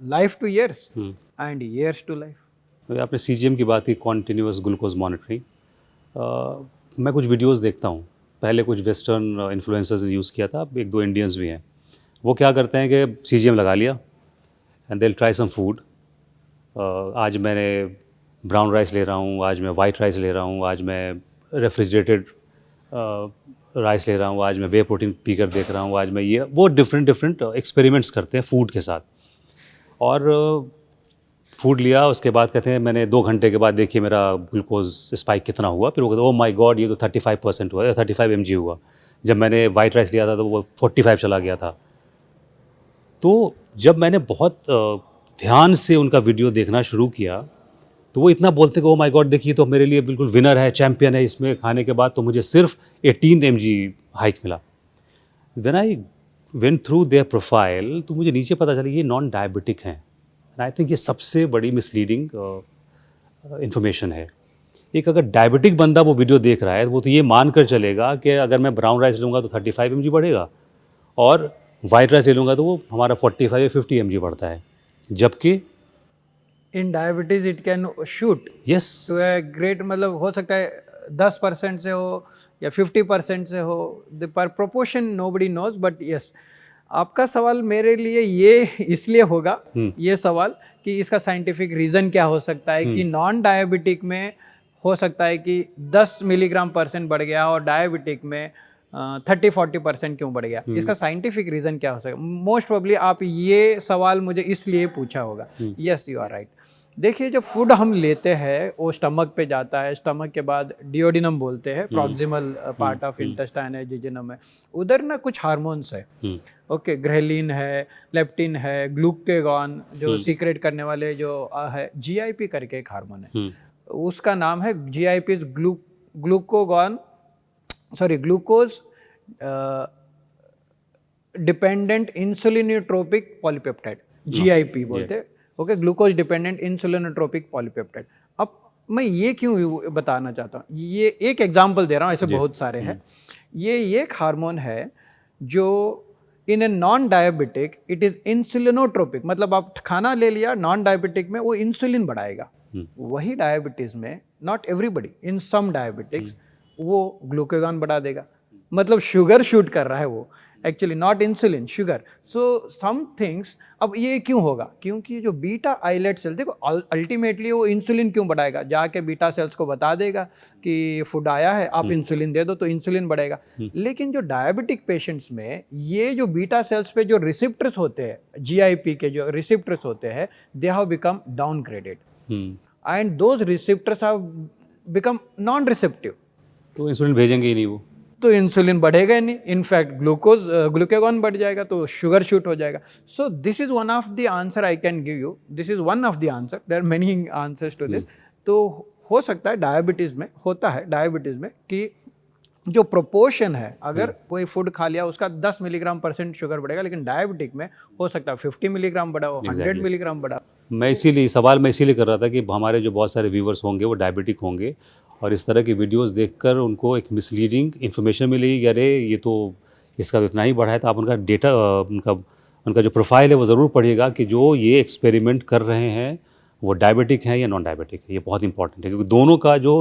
life to years and years to life. आपने CGM की बात की, कॉन्टिन्यूस ग्लूकोज मॉनिटरिंग। मैं कुछ वीडियोस देखता हूँ, पहले कुछ वेस्टर्न इन्फ्लुएंसर्स ने यूज़ किया था, 1-2 इंडियंस भी हैं। वो क्या करते हैं कि CGM लगा लिया and they will try some food. आज मैंने ब्राउन राइस ले रहा हूँ, आज मैं वाइट राइस ले रहा हूँ, आज मैं रेफ्रिजरेटेड राइस ले रहा हूँ, आज मैं वे प्रोटीन पीकर देख रहा हूँ, आज मैं ये वो डिफरेंट एक्सपेरिमेंट्स करते हैं फूड के साथ। और फूड लिया, उसके बाद कहते हैं मैंने 2 घंटे के बाद देखिए मेरा ग्लूकोज स्पाइक कितना हुआ, फिर वो कहते ओ माय गॉड ये तो 35% हुआ, 35 mg हुआ। जब मैंने वाइट राइस लिया था तो वो 45 चला गया था। तो जब मैंने बहुत ध्यान से उनका वीडियो देखना शुरू किया तो वो इतना बोलते कि ओ माय गॉड देखिए तो मेरे लिए बिल्कुल विनर है, चैम्पियन है, इसमें खाने के बाद तो मुझे सिर्फ 18 mg हाइक मिला। When I went through their profile तो मुझे नीचे पता चला ये नॉन डायबिटिक हैं। आई थिंक ये सबसे बड़ी मिसलीडिंग इन्फॉर्मेशन है। एक अगर डायबिटिक बंदा वो वीडियो देख रहा है वो तो ये मान कर चलेगा कि अगर मैं ब्राउन राइस लूँगा तो 35 mg बढ़ेगा और वाइट राइस ले लूँगा तो वो हमारा 45 या 50 mg बढ़ता है, जबकि in diabetes it can shoot yes to a great, मतलब हो सकता है 10% से हो या 50% से हो, द पर proportion nobody knows, but yes आपका सवाल मेरे लिए ये इसलिए होगा ये सवाल कि इसका साइंटिफिक रीज़न क्या हो सकता है कि नॉन डायबिटिक में हो सकता है कि 10 mg% बढ़ गया और डायबिटिक में 30-40% क्यों बढ़ गया, इसका साइंटिफिक रीज़न क्या हो सकता है। मोस्ट प्रोबेबली आप ये सवाल मुझे इसलिए पूछा होगा। Yes you are right. देखिए जब फूड हम लेते हैं वो स्टमक पे जाता है, स्टमक के बाद डिओडिनम बोलते हैं, प्रॉक्सिमल पार्ट ऑफ इंटेस्टाइन है, जिजिनम है, उधर ना कुछ हार्मोन्स है, ओके, ग्रेलिन है, लेप्टिन है, ग्लूकेगॉन जो सीक्रेट करने वाले जो है, जीआईपी करके एक हार्मोन है, उसका नाम है GIP, glucagon sorry glucose dependent insulinotropic polypeptide, GIP बोलते हैं, okay, glucose dependent insulinotropic polypeptide. अब मैं ये क्यों बताना चाहता हूँ, ये एक एग्जांपल दे रहा हूँ, ऐसे बहुत सारे हैं। ये एक हार्मोन है जो in a non diabetic it is insulinotropic, मतलब आप खाना ले लिया नॉन डायबिटिक में वो इंसुलिन बढ़ाएगा, वही डायबिटीज में not everybody, in some diabetics वो ग्लूकेगॉन बढ़ा देगा, मतलब शुगर शूट कर रहा है वो, actually not insulin, sugar. So some things, अब ये क्यों होगा, क्योंकि जो बीटा आइलेट सेल, देखो अल्टीमेटली वो इंसुलिन क्यों बढ़ाएगा, जाके बीटा सेल्स को बता देगा कि फूड आया है आप इंसुलिन दे दो तो इंसुलिन बढ़ेगा। लेकिन जो डायबिटिक पेशेंट्स में ये जो बीटा सेल्स पे जो रिसेप्टर्स होते हैं, जीआईपी के जो रिसेप्टर्स होते हैं, they have become downgraded and those receptors have become non receptive, तो इंसुलिन भेजेंगे ही नहीं वो, तो इंसुलिन बढ़ेगा ही नहीं, इनफैक्ट ग्लूकेगॉन बढ़ जाएगा तो शुगर शूट हो जाएगा। So this is one of the answer I can give you, this is one of the answer, there are many answers to this. तो हो सकता है डायबिटीज़ में होता है, डायबिटीज़ में कि जो प्रोपोर्शन है, अगर कोई फूड खा लिया उसका 10 mg% शुगर बढ़ेगा, लेकिन डायबिटिक में हो सकता है 50 mg बढ़ा हो, 100 mg बढ़ा। मैं इसीलिए कर रहा था कि हमारे जो बहुत सारे व्यूवर्स होंगे वो डायबिटिक होंगे और इस तरह की वीडियोस देखकर उनको एक मिसलीडिंग इन्फॉर्मेशन मिलेगी कि अरे ये तो इसका तो इतना ही बढ़ा है, तो आप उनका डेटा उनका जो प्रोफाइल है वो ज़रूर पढ़िएगा कि जो ये एक्सपेरिमेंट कर रहे हैं वो डायबिटिक हैं या नॉन डायबिटिक है। ये बहुत इंपॉर्टेंट है क्योंकि दोनों का जो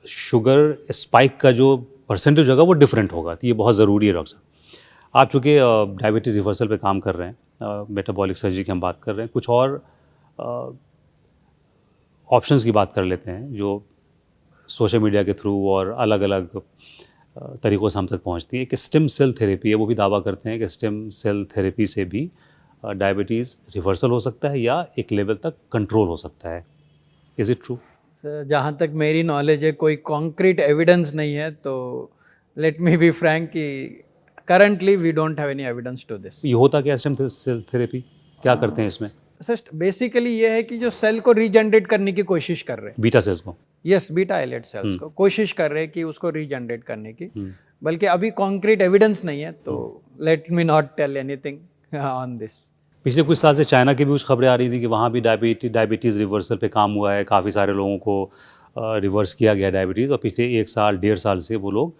शुगर स्पाइक का जो परसेंटेज होगा वो डिफरेंट होगा, तो ये बहुत ज़रूरी है। डॉक्टर साहब आप चूँकि डायबिटीज़ रिवर्सल पे काम कर रहे हैं, मेटाबॉलिक सर्जरी की हम बात कर रहे हैं, कुछ और ऑप्शंस की बात कर लेते हैं जो सोशल मीडिया के थ्रू और अलग अलग तरीक़ों से हम तक पहुंचती है। कि स्टेम सेल थेरेपी है, वो भी दावा करते हैं कि स्टेम सेल थेरेपी से भी डायबिटीज़ रिवर्सल हो सकता है या एक लेवल तक कंट्रोल हो सकता है। Is it true? जहाँ तक मेरी नॉलेज है कोई कॉन्क्रीट एविडेंस नहीं है, तो लेट मी बी फ्रैंक कि currently we don't have any evidence to this. ये होता क्या स्टेम सेल थेरेपी, क्या करते हैं इसमें? बेसिकली ये है कि जो सेल को रीजनरेट करने की कोशिश कर रहे हैं, बीटा सेल्स को, यस, बीटा आइलेट सेल्स को कोशिश कर रहे हैं कि उसको रीजनरेट करने की, बल्कि अभी कॉन्क्रीट एविडेंस नहीं है, तो let me not tell anything on this. पिछले कुछ साल से चाइना की भी कुछ खबरें आ रही थी कि वहाँ भी डायबिटीज़ रिवर्सल पे काम हुआ है, काफ़ी सारे लोगों को रिवर्स किया गया डायबिटीज़, और पिछले 1 साल 1.5 साल से वो लोग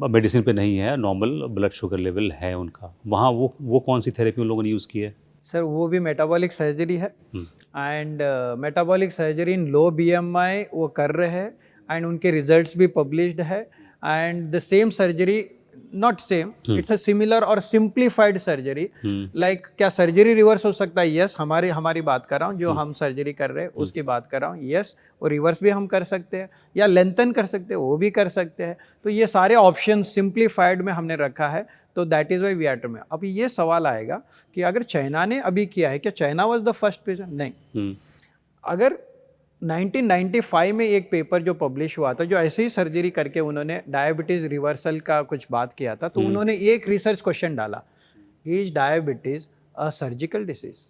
मेडिसिन पे नहीं है, नॉर्मल ब्लड शुगर लेवल है उनका। वहाँ वो कौन सी थेरेपी उन लोगों ने यूज़ की है? सर वो भी मेटाबॉलिक सर्जरी है, and metabolic surgery in low BMI वो कर रहे हैं, एंड उनके रिजल्ट्स भी पब्लिश्ड है, and the same surgery not same, it's a similar और सिंप्लीफाइड सर्जरी. लाइक क्या सर्जरी रिवर्स हो सकता है? यस. हमारी बात कर रहा हूँ, जो हम सर्जरी कर रहे हैं उसकी बात कर रहा हूँ. यस, और रिवर्स भी हम कर सकते हैं या लेंथन कर सकते हैं, वो भी कर सकते हैं. तो ये सारे ऑप्शन सिंप्लीफाइड में हमने रखा है. तो that is why we are में. अब ये सवाल आएगा कि अगर चाइना ने अभी किया है, क्या China was the first patient? नहीं. अगर 1995 में एक पेपर जो पब्लिश हुआ था, जो ऐसे ही सर्जरी करके उन्होंने डायबिटीज रिवर्सल का कुछ बात किया था, तो उन्होंने एक रिसर्च क्वेश्चन डाला, is diabetes a surgical disease?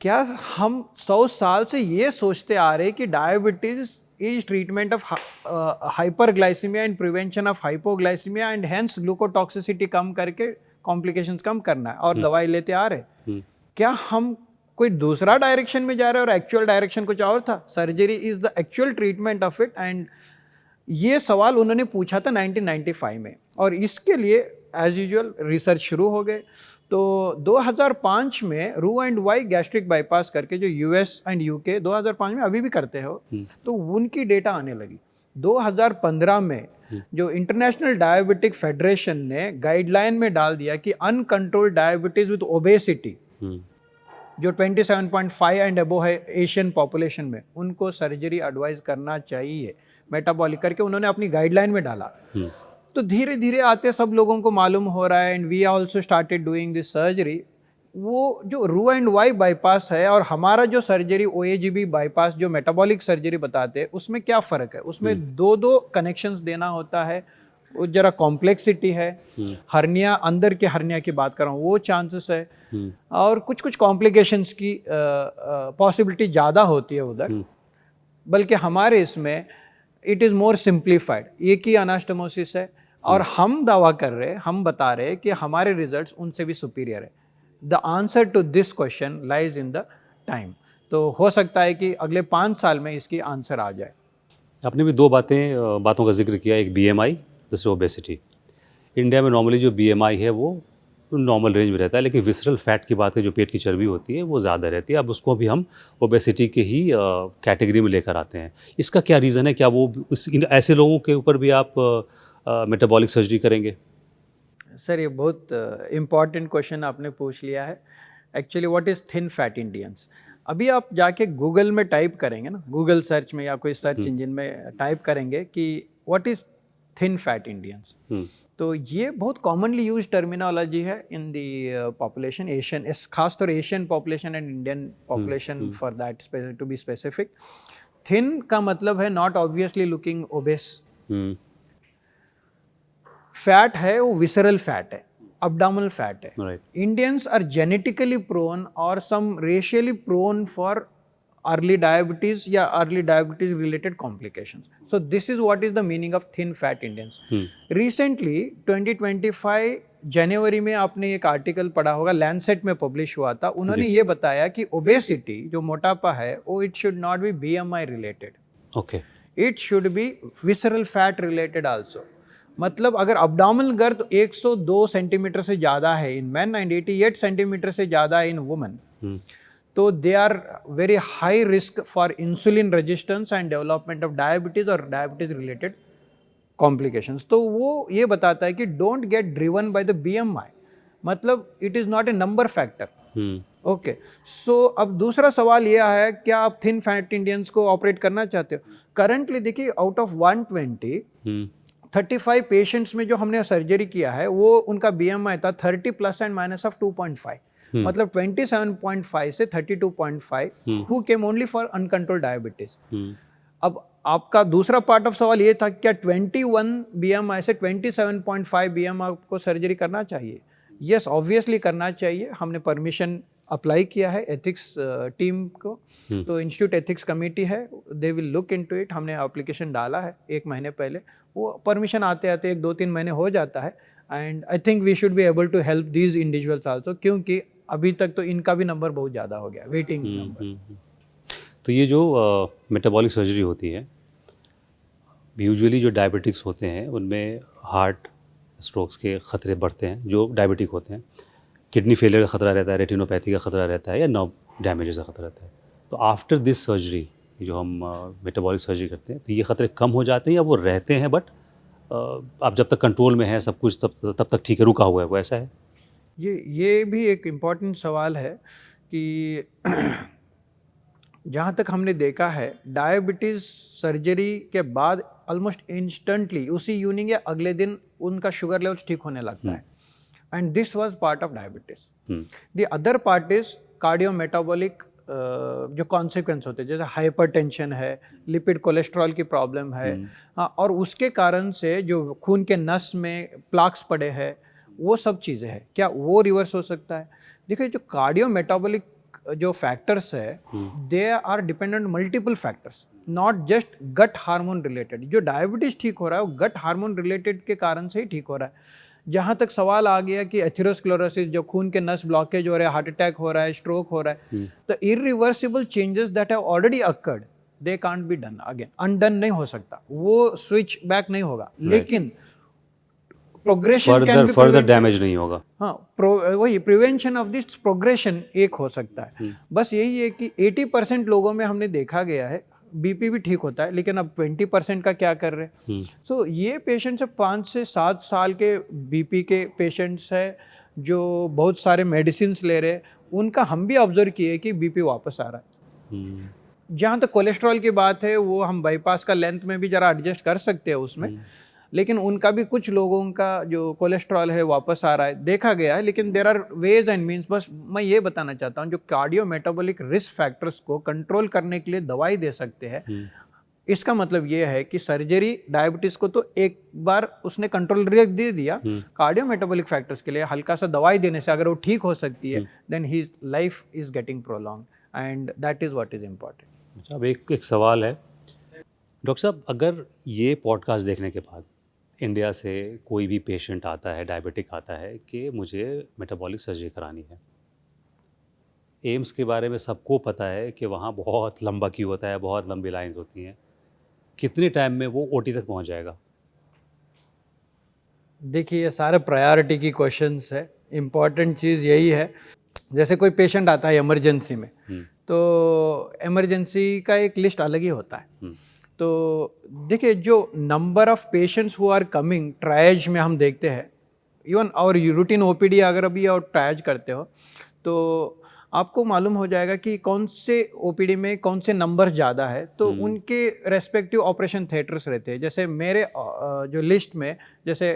क्या हम 100 साल से ये सोचते आ रहे कि diabetes is treatment of hyperglycaemia and prevention of hypoglycaemia and hence glucotoxicity कम करके कॉम्प्लिकेशंस कम करना है और दवाई लेते आ रहे? क्या हम कोई दूसरा डायरेक्शन में जा रहे हैं और एक्चुअल डायरेक्शन कुछ और था? Surgery is the actual treatment of it. And ये सवाल उन्होंने पूछा था 1995 में, और इसके लिए एज यूजुअल रिसर्च शुरू हो गए. तो 2005 में रू एंड वाई गैस्ट्रिक बाईपास करके, जो यूएस एंड यूके 2005 में अभी भी करते हो, तो उनकी डेटा आने लगी. 2015 में जो इंटरनेशनल डायबिटिक फेडरेशन ने गाइडलाइन में डाल दिया कि अनकंट्रोल्ड डायबिटीज विद ओबेसिटी जो 27.5 एंड अबो है एशियन पॉपुलेशन में, उनको सर्जरी एडवाइज करना चाहिए मेटाबॉलिक करके उन्होंने अपनी गाइडलाइन में डाला. तो धीरे धीरे आते सब लोगों को मालूम हो रहा है, and we also started doing this surgery. वो जो रू एंड वाई बाईपास है और हमारा जो सर्जरी ओएजीबी बाईपास जो मेटाबॉलिक सर्जरी बताते हैं, उसमें क्या फ़र्क है? उसमें दो कनेक्शंस देना होता है, वो जरा कॉम्प्लेक्सिटी है. हर्निया, अंदर के हर्निया की बात कर रहा हूँ, वो चांसेस है, और कुछ कुछ कॉम्प्लिकेशंस की पॉसिबिलिटी ज़्यादा होती है उधर. बल्कि हमारे इसमें इट इज़ मोर सिंप्लीफाइड. एक ही अनास्टमोसिस है और हम दावा कर रहे हैं, हम बता रहे हैं कि हमारे रिजल्ट्स उनसे भी सुपीरियर है. The answer to this question lies in the time. तो हो सकता है कि अगले 5 साल में इसकी आंसर आ जाए. आपने भी दो बातों का जिक्र किया, एक बीएमआई, दूसरी ओबेसिटी. इंडिया में नॉर्मली जो बीएमआई है वो नॉर्मल रेंज में रहता है, लेकिन विसरल फैट की बात है, जो पेट की चर्बी होती है वो ज़्यादा रहती है. अब उसको भी हम ओबेसिटी के ही कैटेगरी में लेकर आते हैं. इसका क्या रीज़न है? क्या वो ऐसे लोगों के ऊपर भी आप मेटाबॉलिक सर्जरी करेंगे? सर, ये बहुत इम्पॉर्टेंट क्वेश्चन आपने पूछ लिया है. Actually what is thin fat Indians? अभी आप जाके गूगल में टाइप करेंगे ना, गूगल सर्च में या कोई सर्च इंजन में टाइप करेंगे कि what is thin fat Indians, तो ये बहुत कॉमनली यूज टर्मिनोलॉजी है इन दी पॉपुलेशन, एशियन, खासतौर Asian population and Indian population for that to be specific. Thin का मतलब है not obviously looking obese. Fat है वो विसरल फैट है, abdominal fat है. Indians are genetically prone or some racially prone for early diabetes या early diabetes related complications. So this is what is the meaning of thin fat Indians. Recently 2025 जनवरी में आपने एक आर्टिकल पढ़ा होगा, लैंसेट में पब्लिश हुआ था. उन्होंने ये बताया कि ओबेसिटी जो मोटापा है वो it should not B BMI related. Okay, it should be visceral fat related also. मतलब अगर अब्डोमिनल गर्द 102 सेंटीमीटर से ज़्यादा है इन मैन एंड 88 सेंटीमीटर से ज़्यादा है इन वुमेन, तो they are very high risk for insulin resistance and development of diabetes और डायबिटीज़ रिलेटेड कॉम्प्लिकेशंस. तो वो ये बताता है कि don't get driven by the BMI, मतलब it is not a number factor. Okay, so अब दूसरा सवाल यह है, क्या आप थिन फैट इंडियंस को ऑपरेट करना चाहते हो? करंटली देखिए, आउट ऑफ 120 35 पेशेंट्स में जो हमने सर्जरी किया है वो उनका BMI था 30 प्लस एंड माइनस ऑफ 2.5, मतलब 27.5 से 32.5 who came only for uncontrolled diabetes. अब आपका दूसरा पार्ट ऑफ सवाल ये था, क्या 21 BMI से 27.5 BMI को सर्जरी करना चाहिए? यस, ऑब्वियसली करना चाहिए. हमने परमिशन अप्लाई किया है एथिक्स टीम को, तो इंस्टीट्यूट एथिक्स कमेटी है, they will look into it. हमने एप्लीकेशन डाला है 1 महीने पहले, वो परमिशन आते आते 1-2-3 महीने हो जाता है. And I think we should be able to help these individuals also, क्योंकि अभी तक तो इनका भी नंबर बहुत ज़्यादा हो गया, वेटिंग नंबर. तो ये जो मेटाबॉलिक सर्जरी होती है, यूजुअली जो डायबिटिक्स होते हैं उनमें हार्ट स्ट्रोक्स के ख़तरे बढ़ते हैं. जो डायबिटिक होते हैं, किडनी फेलियर का ख़तरा रहता है, रेटिनोपैथी का ख़तरा रहता है, या नर्व डैमेजेस का ख़तरा रहता है. तो आफ्टर दिस सर्जरी जो हम मेटाबॉलिक सर्जरी करते हैं, तो ये ख़तरे कम हो जाते हैं या वो रहते हैं बट आप जब तक कंट्रोल में है सब कुछ तब तक ठीक है, रुका हुआ है, वो ऐसा है? ये भी एक इम्पॉर्टेंट सवाल है कि जहाँ तक हमने देखा है, डायबिटीज़ सर्जरी के बाद ऑलमोस्ट इंस्टेंटली उसी यूनिट या अगले दिन उनका शुगर लेवल्स ठीक होने लगता है, and this was part of diabetes. The other part is cardio metabolic जो कॉन्सिक्वेंस होते हैं, जैसे हाइपरटेंशन है, लिपिड कोलेस्ट्रॉल की प्रॉब्लम है, हाँ, और उसके कारण से जो खून के नस में प्लाक्स पड़े हैं, वो सब चीज़ें हैं, क्या वो रिवर्स हो सकता है? देखिए, जो कार्डियो मेटाबॉलिक जो फैक्टर्स है, they are dependent multiple factors, not just gut hormone related. जो डायबिटीज़ ठीक हो रहा है वो गट हार्मोन रिलेटेड के कारण से ही ठीक हो रहा है। जहाँ तक सवाल आ गया कि एथेरोस्क्लेरोसिस, जो खून के नस ब्लॉकेज हो रहा है, हार्ट अटैक हो रहा है, स्ट्रोक हो रहा है, तो irreversible changes that have already occurred, they can't be done again, undone नहीं हो सकता, वो स्विच बैक नहीं होगा, लेकिन प्रोग्रेशन फर्दर डैमेज नहीं होगा। हाँ, वही प्रिवेंशन ऑफ दिस प्रोग्रेशन एक हो सकता है। बस यही है कि 80% लोगों में हमने देखा गया है बीपी भी ठीक होता है, लेकिन अब 20% का क्या कर रहे हैं? सो ये पेशेंट्स है 5 से 7 साल के बीपी के पेशेंट्स है जो बहुत सारे मेडिसिन ले रहे हैं, उनका हम भी ऑब्जर्व किए कि बीपी वापस आ रहा है। जहाँ तक कोलेस्ट्रॉल की बात है, वो हम बाईपास का लेंथ में भी जरा एडजस्ट कर सकते हैं उसमें, लेकिन उनका भी कुछ लोगों का जो कोलेस्ट्रॉल है वापस आ रहा है, देखा गया है, लेकिन there are ways and means. बस मैं ये बताना चाहता हूँ, जो कार्डियो मेटाबॉलिक रिस्क फैक्टर्स को कंट्रोल करने के लिए दवाई दे सकते हैं, इसका मतलब ये है कि सर्जरी डायबिटीज को तो एक बार उसने कंट्रोल दे दिया, कार्डियो मेटाबॉलिक फैक्टर्स के लिए हल्का सा दवाई देने से अगर वो ठीक हो सकती है, देन ही life is getting prolong, and that is what is important. अब एक सवाल है डॉक्टर साहब, अगर ये पॉडकास्ट देखने के बाद इंडिया से कोई भी पेशेंट आता है, डायबिटिक आता है कि मुझे मेटाबॉलिक सर्जरी करानी है, एम्स के बारे में सबको पता है कि वहाँ बहुत लंबा क्यू होता है, बहुत लंबी लाइंस होती हैं, कितने टाइम में वो ओटी तक पहुँच जाएगा? देखिए, ये सारे प्रायोरिटी की क्वेश्चंस है। इम्पॉर्टेंट चीज़ यही है, जैसे कोई पेशेंट आता है इमरजेंसी में, तो इमरजेंसी का एक लिस्ट अलग ही होता है। तो देखिए, जो number of patients who are coming triage में हम देखते हैं, इवन और रूटीन ओपीडी अगर अभी और ट्रायज करते हो तो आपको मालूम हो जाएगा कि कौन से ओपीडी में कौन से नंबर ज़्यादा है, तो उनके रेस्पेक्टिव ऑपरेशन थिएटर्स रहते हैं। जैसे मेरे जो लिस्ट में, जैसे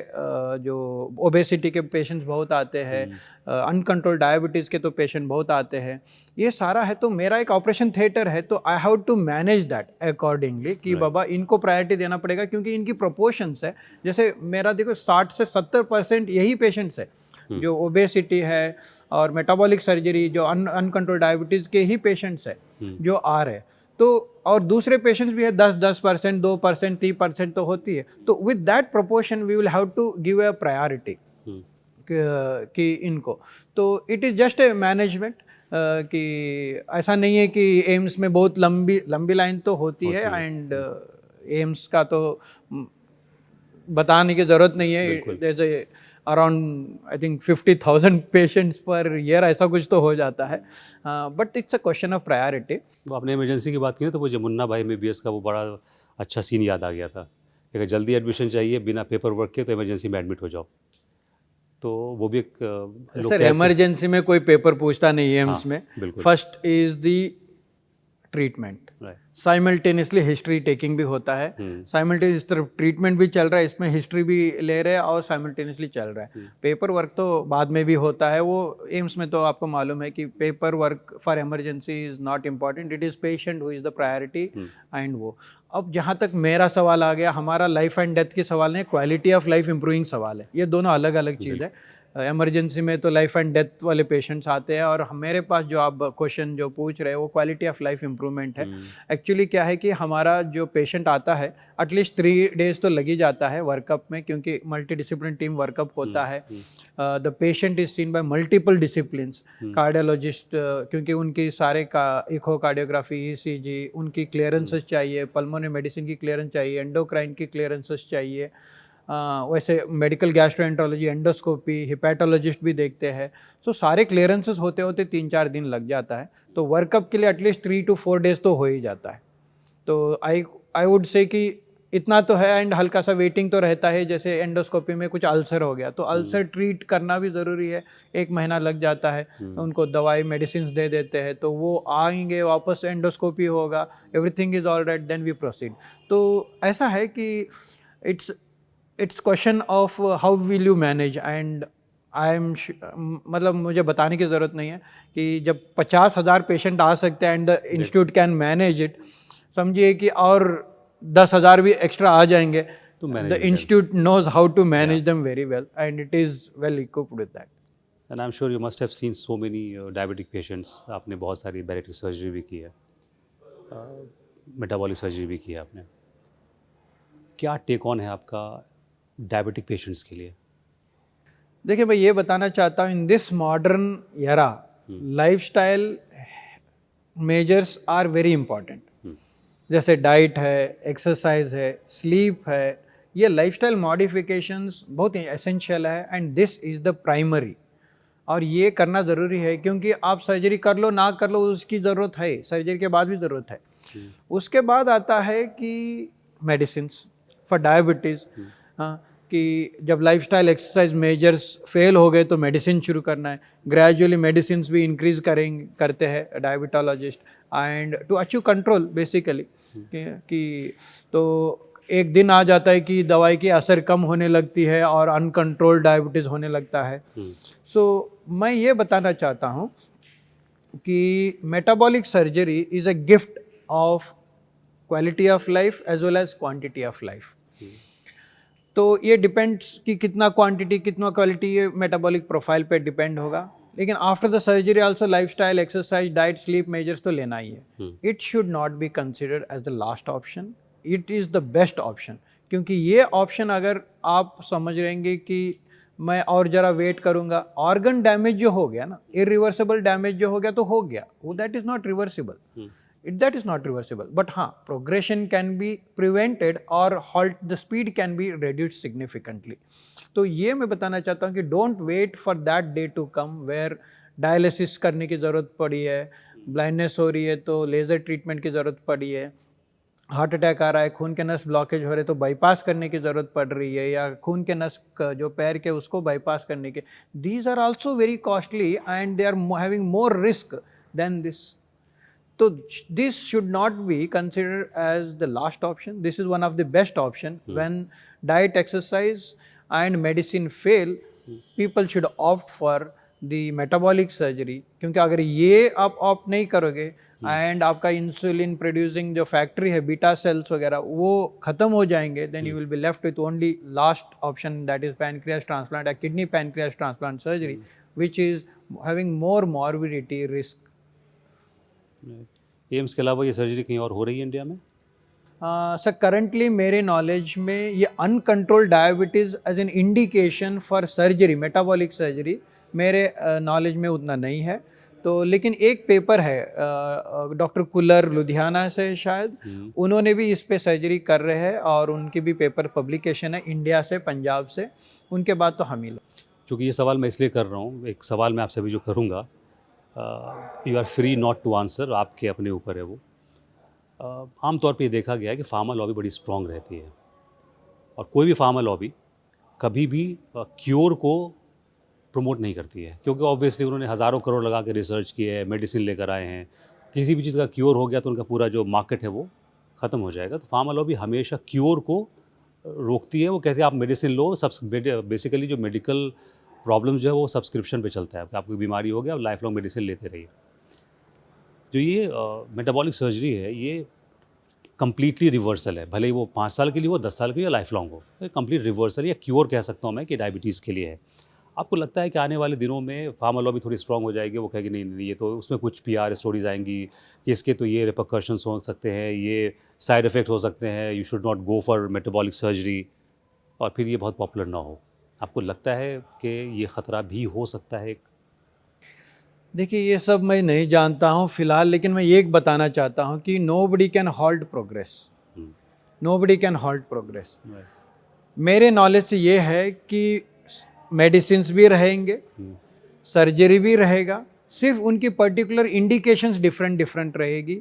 जो ओबेसिटी के पेशेंट्स बहुत आते हैं, अनकंट्रोल डायबिटीज़ के तो पेशेंट बहुत आते हैं, ये सारा है, तो मेरा एक ऑपरेशन थिएटर है, तो I have to manage that accordingly कि बाबा इनको प्रायोरिटी देना पड़ेगा, क्योंकि इनकी प्रोपोर्शंस है। जैसे मेरा देखो 60 से 70% यही पेशेंट्स है जो ओबेसिटी है और मेटाबॉलिक सर्जरी, जो अनकंट्रोल डायबिटीज़ के ही पेशेंट्स है जो आ रहे हैं। तो और दूसरे पेशेंट्स भी है 10% 2% 3% तो होती है, तो with that proportion we will have to give a priority कि इनको, तो it is just a management कि ऐसा नहीं है कि एम्स में बहुत लंबी लाइन तो होती है, एंड एम्स का तो बताने की ज़रूरत नहीं है, जैसे around I think 50,000 patients per year ऐसा कुछ तो हो जाता है, but it's a question of priority. वो आपने इमरजेंसी की बात की ना, तो मुझे मुन्ना भाई MBBS का वो बड़ा अच्छा सीन याद आ गया था। अगर जल्दी एडमिशन चाहिए बिना पेपर वर्क के तो इमरजेंसी में एडमिट हो जाओ, तो वो भी एक सर इमरजेंसी में कोई पेपर पूछता नहीं है एम्स में, first is the treatment, simultaneously history taking भी होता है, साइमल्टेनियस इस तरफ ट्रीटमेंट भी चल रहा है, इसमें हिस्ट्री भी ले रहे हैं और साइमल्टेनियसली चल रहा है। पेपर वर्क तो बाद में भी होता है, वो एम्स में तो आपको मालूम है कि paper work for emergency is not important, it is patient who is the priority and वो। अब जहाँ तक मेरा सवाल आ गया, हमारा लाइफ एंड डेथ के सवाल नहीं, क्वालिटी ऑफ लाइफ इंप्रूविंग सवाल है, ये दोनों अलग अलग चीज़ है। इमरजेंसी में तो लाइफ एंड डेथ वाले पेशेंट्स आते हैं, और मेरे पास जो आप क्वेश्चन जो पूछ रहे हैं वो क्वालिटी ऑफ लाइफ इम्प्रूवमेंट है। एक्चुअली क्या है कि हमारा जो पेशेंट आता है एटलीस्ट 3 डेज तो लग ही जाता है वर्कअप में, क्योंकि मल्टी डिसिप्लिन टीम वर्कअप होता है। The patient is seen bye multiple disciplines, cardiologist, क्योंकि उनकी सारे का इकोकार्डियोग्राफी, ECG, उनकी क्लियरेंसेस चाहिए, पल्मोनरी मेडिसिन की क्लियरेंस चाहिए, एंडोक्राइन की क्लियरेंसेस चाहिए, वैसे मेडिकल गैस्ट्रोएंटरोलॉजी, एंडोस्कोपी, हिपैटोलॉजिस्ट भी देखते हैं। सो सारे क्लियरेंसेस होते होते 3-4 दिन लग जाता है, तो वर्कअप के लिए एटलीस्ट 3 to 4 डेज तो हो ही जाता है। तो आई वुड से कि इतना तो है, एंड हल्का सा वेटिंग तो रहता है, जैसे एंडोस्कोपी में कुछ अल्सर हो गया तो अल्सर ट्रीट करना भी ज़रूरी है, 1 महीना लग जाता है, उनको दवाई मेडिसिन दे देते हैं, तो वो आएंगे वापस, एंडोस्कोपी होगा, everything is all right, then we proceed. तो ऐसा है कि it's question of how will you manage, and I am मतलब मुझे बताने की ज़रूरत नहीं है कि जब 50,000 पेशेंट आ सकते हैं and the institute can manage it, समझिए कि और 10,000 भी एक्स्ट्रा आ जाएंगे, तो the institute knows how to manage them very well and it is well equipped with that. And I am sure you must have seen so many diabetic patients. आपने बहुत सारी बैरेट्रिक सर्जरी भी की है, मेटाबॉलिक सर्जरी भी की है आपने। क्या टेक ऑन है आपका डायबिटिक पेशेंट्स के लिए? देखिए, मैं ये बताना चाहता हूँ, in this modern era lifestyle measures are very important. जैसे डाइट है, एक्सरसाइज है, स्लीप है, ये लाइफस्टाइल मॉडिफिकेशंस बहुत एसेंशियल है, and this is the primary. और ये करना ज़रूरी है, क्योंकि आप सर्जरी कर लो ना कर लो उसकी ज़रूरत है, सर्जरी के बाद भी ज़रूरत है। उसके बाद आता है कि मेडिसिन्स फॉर डायबिटीज़, कि जब लाइफस्टाइल एक्सरसाइज मेजर्स फेल हो गए तो मेडिसिन शुरू करना है। ग्रेजुअली मेडिसिन्स भी इंक्रीज करते हैं diabetologist, and to achieve control basically कि तो एक दिन आ जाता है कि दवाई की असर कम होने लगती है और अनकंट्रोल्ड डायबिटीज़ होने लगता है। सो मैं ये बताना चाहता हूँ कि metabolic surgery is a gift of quality of life as well as quantity of life. तो ये डिपेंड्स कि कितना क्वांटिटी कितना क्वालिटी, ये मेटाबॉलिक प्रोफाइल पे डिपेंड होगा। लेकिन after the surgery also lifestyle, exercise, diet, sleep measures तो लेना ही है। It should not be considered as the last option, it is the best option. क्योंकि ये ऑप्शन अगर आप समझ रहेंगे कि मैं और ज़रा वेट करूँगा, ऑर्गन डैमेज जो हो गया ना, इरिवर्सिबल डैमेज जो हो गया तो हो गया, वो that is not reversible, that is not reversible, but progression can be prevented or the speed can be reduced significantly। तो ये मैं बताना चाहता हूँ कि don't wait for that day to come where dialysis करने की ज़रूरत पड़ी है, blindness हो रही है तो लेज़र ट्रीटमेंट की ज़रूरत पड़ी है, हार्ट अटैक आ रहा है, खून के नस ब्लॉकेज हो रहे तो बाईपास करने की ज़रूरत पड़ रही है, या खून के नस जो पैर के उसको बाईपास करने के, these are also very costly and they are having more risk than this। So this should not be considered as the last option. This is one of the best option. When diet, exercise and medicine fail, people should opt for the metabolic surgery। क्योंकि अगर ये आप ऑप्ट नहीं करोगे एंड आपका इंसुलिन प्रोड्यूसिंग जो फैक्ट्री है, बीटा सेल्स वगैरह, वो खत्म हो जाएंगे, then you will be left with only last option, that is pancreas transplant या kidney pancreas transplant surgery, which is having more morbidity risk. AIIMS के अलावा ये सर्जरी कहीं और हो रही है इंडिया में? सर, करंटली मेरे नॉलेज में ये uncontrolled diabetes as an indication for surgery, metabolic surgery, मेरे नॉलेज में उतना नहीं है। तो लेकिन एक पेपर है डॉक्टर कुलर लुधियाना से शायद, उन्होंने भी इस पे सर्जरी कर रहे हैं और उनकी भी पेपर पब्लिकेशन है इंडिया से, पंजाब से। उनके बाद तो हम ही लोग। चूँकि ये सवाल मैं इसलिए कर रहा हूँ, एक सवाल मैं आपसे अभी जो करूँगा, you are free not to answer, आपके अपने ऊपर है वो। आमतौर पे ये देखा गया है कि फार्मा लॉबी बड़ी स्ट्रॉन्ग रहती है, और कोई भी फार्मा लॉबी कभी भी क्योर को प्रमोट नहीं करती है, क्योंकि ऑब्वियसली उन्होंने हज़ारों करोड़ लगा के रिसर्च की है, मेडिसिन लेकर आए हैं, किसी भी चीज़ का क्योर हो गया तो उनका पूरा जो मार्केट है वो ख़त्म हो जाएगा। तो फार्मा लॉबी हमेशा क्योर को रोकती है। वो कहते हैं आप मेडिसिन लो, बेसिकली जो मेडिकल प्रॉब्लम जो है वो सब्सक्रिप्शन पे चलता है, आपको बीमारी हो गया आप लाइफ लॉन्ग मेडिसिन लेते रहिए। जो ये मेटाबॉलिक सर्जरी है ये कम्प्लीटली रिवर्सल है, भले ही वो 5 साल के लिए हो, 10 साल के लिए, लाइफ लॉन्ग हो, ये कम्प्लीट रिवर्सल या क्योर कह सकता हूँ मैं कि डायबिटीज़ के लिए है। आपको लगता है कि आने वाले दिनों में फार्मा लॉबी थोड़ी स्ट्रांग हो जाएगी, वो कहेगी नहीं ये तो उसमें कुछ PR स्टोरीज आएंगी कि इसके तो ये रिपरकशंस हो सकते हैं, ये साइड इफ़ेक्ट हो सकते हैं, you should not go for metabolic surgery, और फिर ये बहुत पॉपुलर ना हो? आपको लगता है कि ये ख़तरा भी हो सकता है? देखिए, ये सब मैं नहीं जानता हूँ फ़िलहाल, लेकिन मैं ये बताना चाहता हूँ कि nobody can halt progress, nobody can halt progress. मेरे नॉलेज से ये है कि मेडिसिन्स भी रहेंगे, सर्जरी भी रहेगा, सिर्फ उनकी पर्टिकुलर इंडिकेशंस डिफरेंट रहेगी।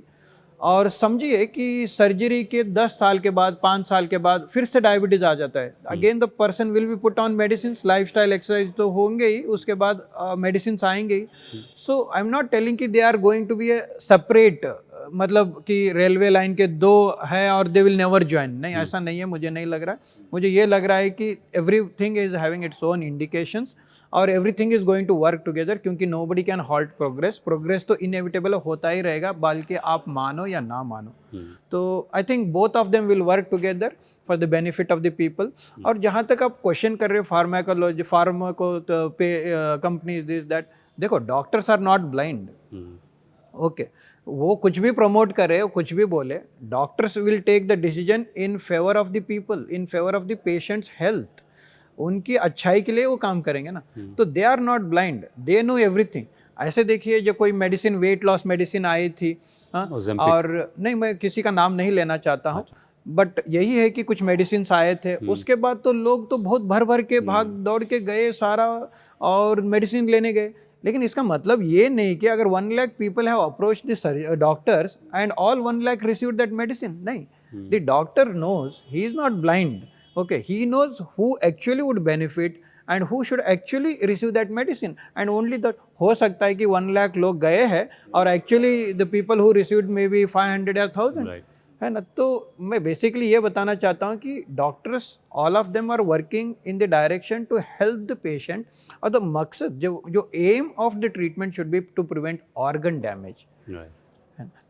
और समझिए कि सर्जरी के 10 साल के बाद 5 साल के बाद फिर से डायबिटीज आ जाता है, again the person will be put on medicine, lifestyle exercise तो होंगे ही, उसके बाद मेडिसिन आएंगे ही. So I am not telling कि they are going to be a separate, मतलब कि रेलवे लाइन के दो है और दे विल नेवर ज्वाइन, नहीं ऐसा नहीं है, मुझे नहीं लग रहा. मुझे ये लग रहा है कि everything is having its own indications और everything is going to work together, क्योंकि nobody can halt progress. Progress तो इनएविटेबल होता ही रहेगा, बल्कि आप मानो या ना मानो. तो I think both of them will work together for the benefit of the people. और जहाँ तक आप क्वेश्चन कर रहे हो pharmacology, pharmaco companies this that, देखो doctors are not blind. Okay, वो कुछ भी प्रमोट करे, कुछ भी बोले, doctors will take the decision in favour of the people, in favour of the patients health. उनकी अच्छाई के लिए वो काम करेंगे ना. तो they are not blind, they know everything. ऐसे देखिए, जो कोई मेडिसिन, वेट लॉस मेडिसिन आई थी, हाँ, और नहीं, मैं किसी का नाम नहीं लेना चाहता हूँ, बट यही है कि कुछ मेडिसिन आए थे, उसके बाद तो लोग तो बहुत भर भर के भाग दौड़ के गए सारा और मेडिसिन लेने गए. लेकिन इसका मतलब ये नहीं कि अगर 1 lakh people have approach the doctors and all 1 lakh receive that medicine. नहीं, the doctor knows, he is not blind. Okay, he knows who actually would benefit and who should actually receive that medicine, and only that. हो सकता है कि 1 लाख लोग गए हैं और actually the people who received maybe 500 or 1000, है ना. तो मैं बेसिकली ये बताना चाहता हूँ कि doctors all of them are working in the direction to help the patient, और द मकसद जो aim of the treatment should be to prevent organ damage.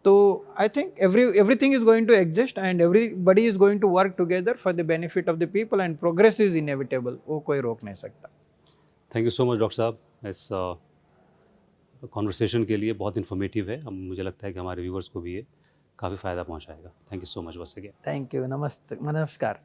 तो I think everything is going to exist and everybody is going to work together for the benefit of the people, and progress is inevitable, वो कोई रोक नहीं सकता. Thank you so much doctor साहब, इस कॉन्वर्सेशन के लिए. बहुत इन्फॉर्मेटिव है, मुझे लगता है कि हमारे व्यूवर्स को भी ये काफ़ी फ़ायदा पहुंचाएगा. Thank you so much once again. Thank you, नमस्कार.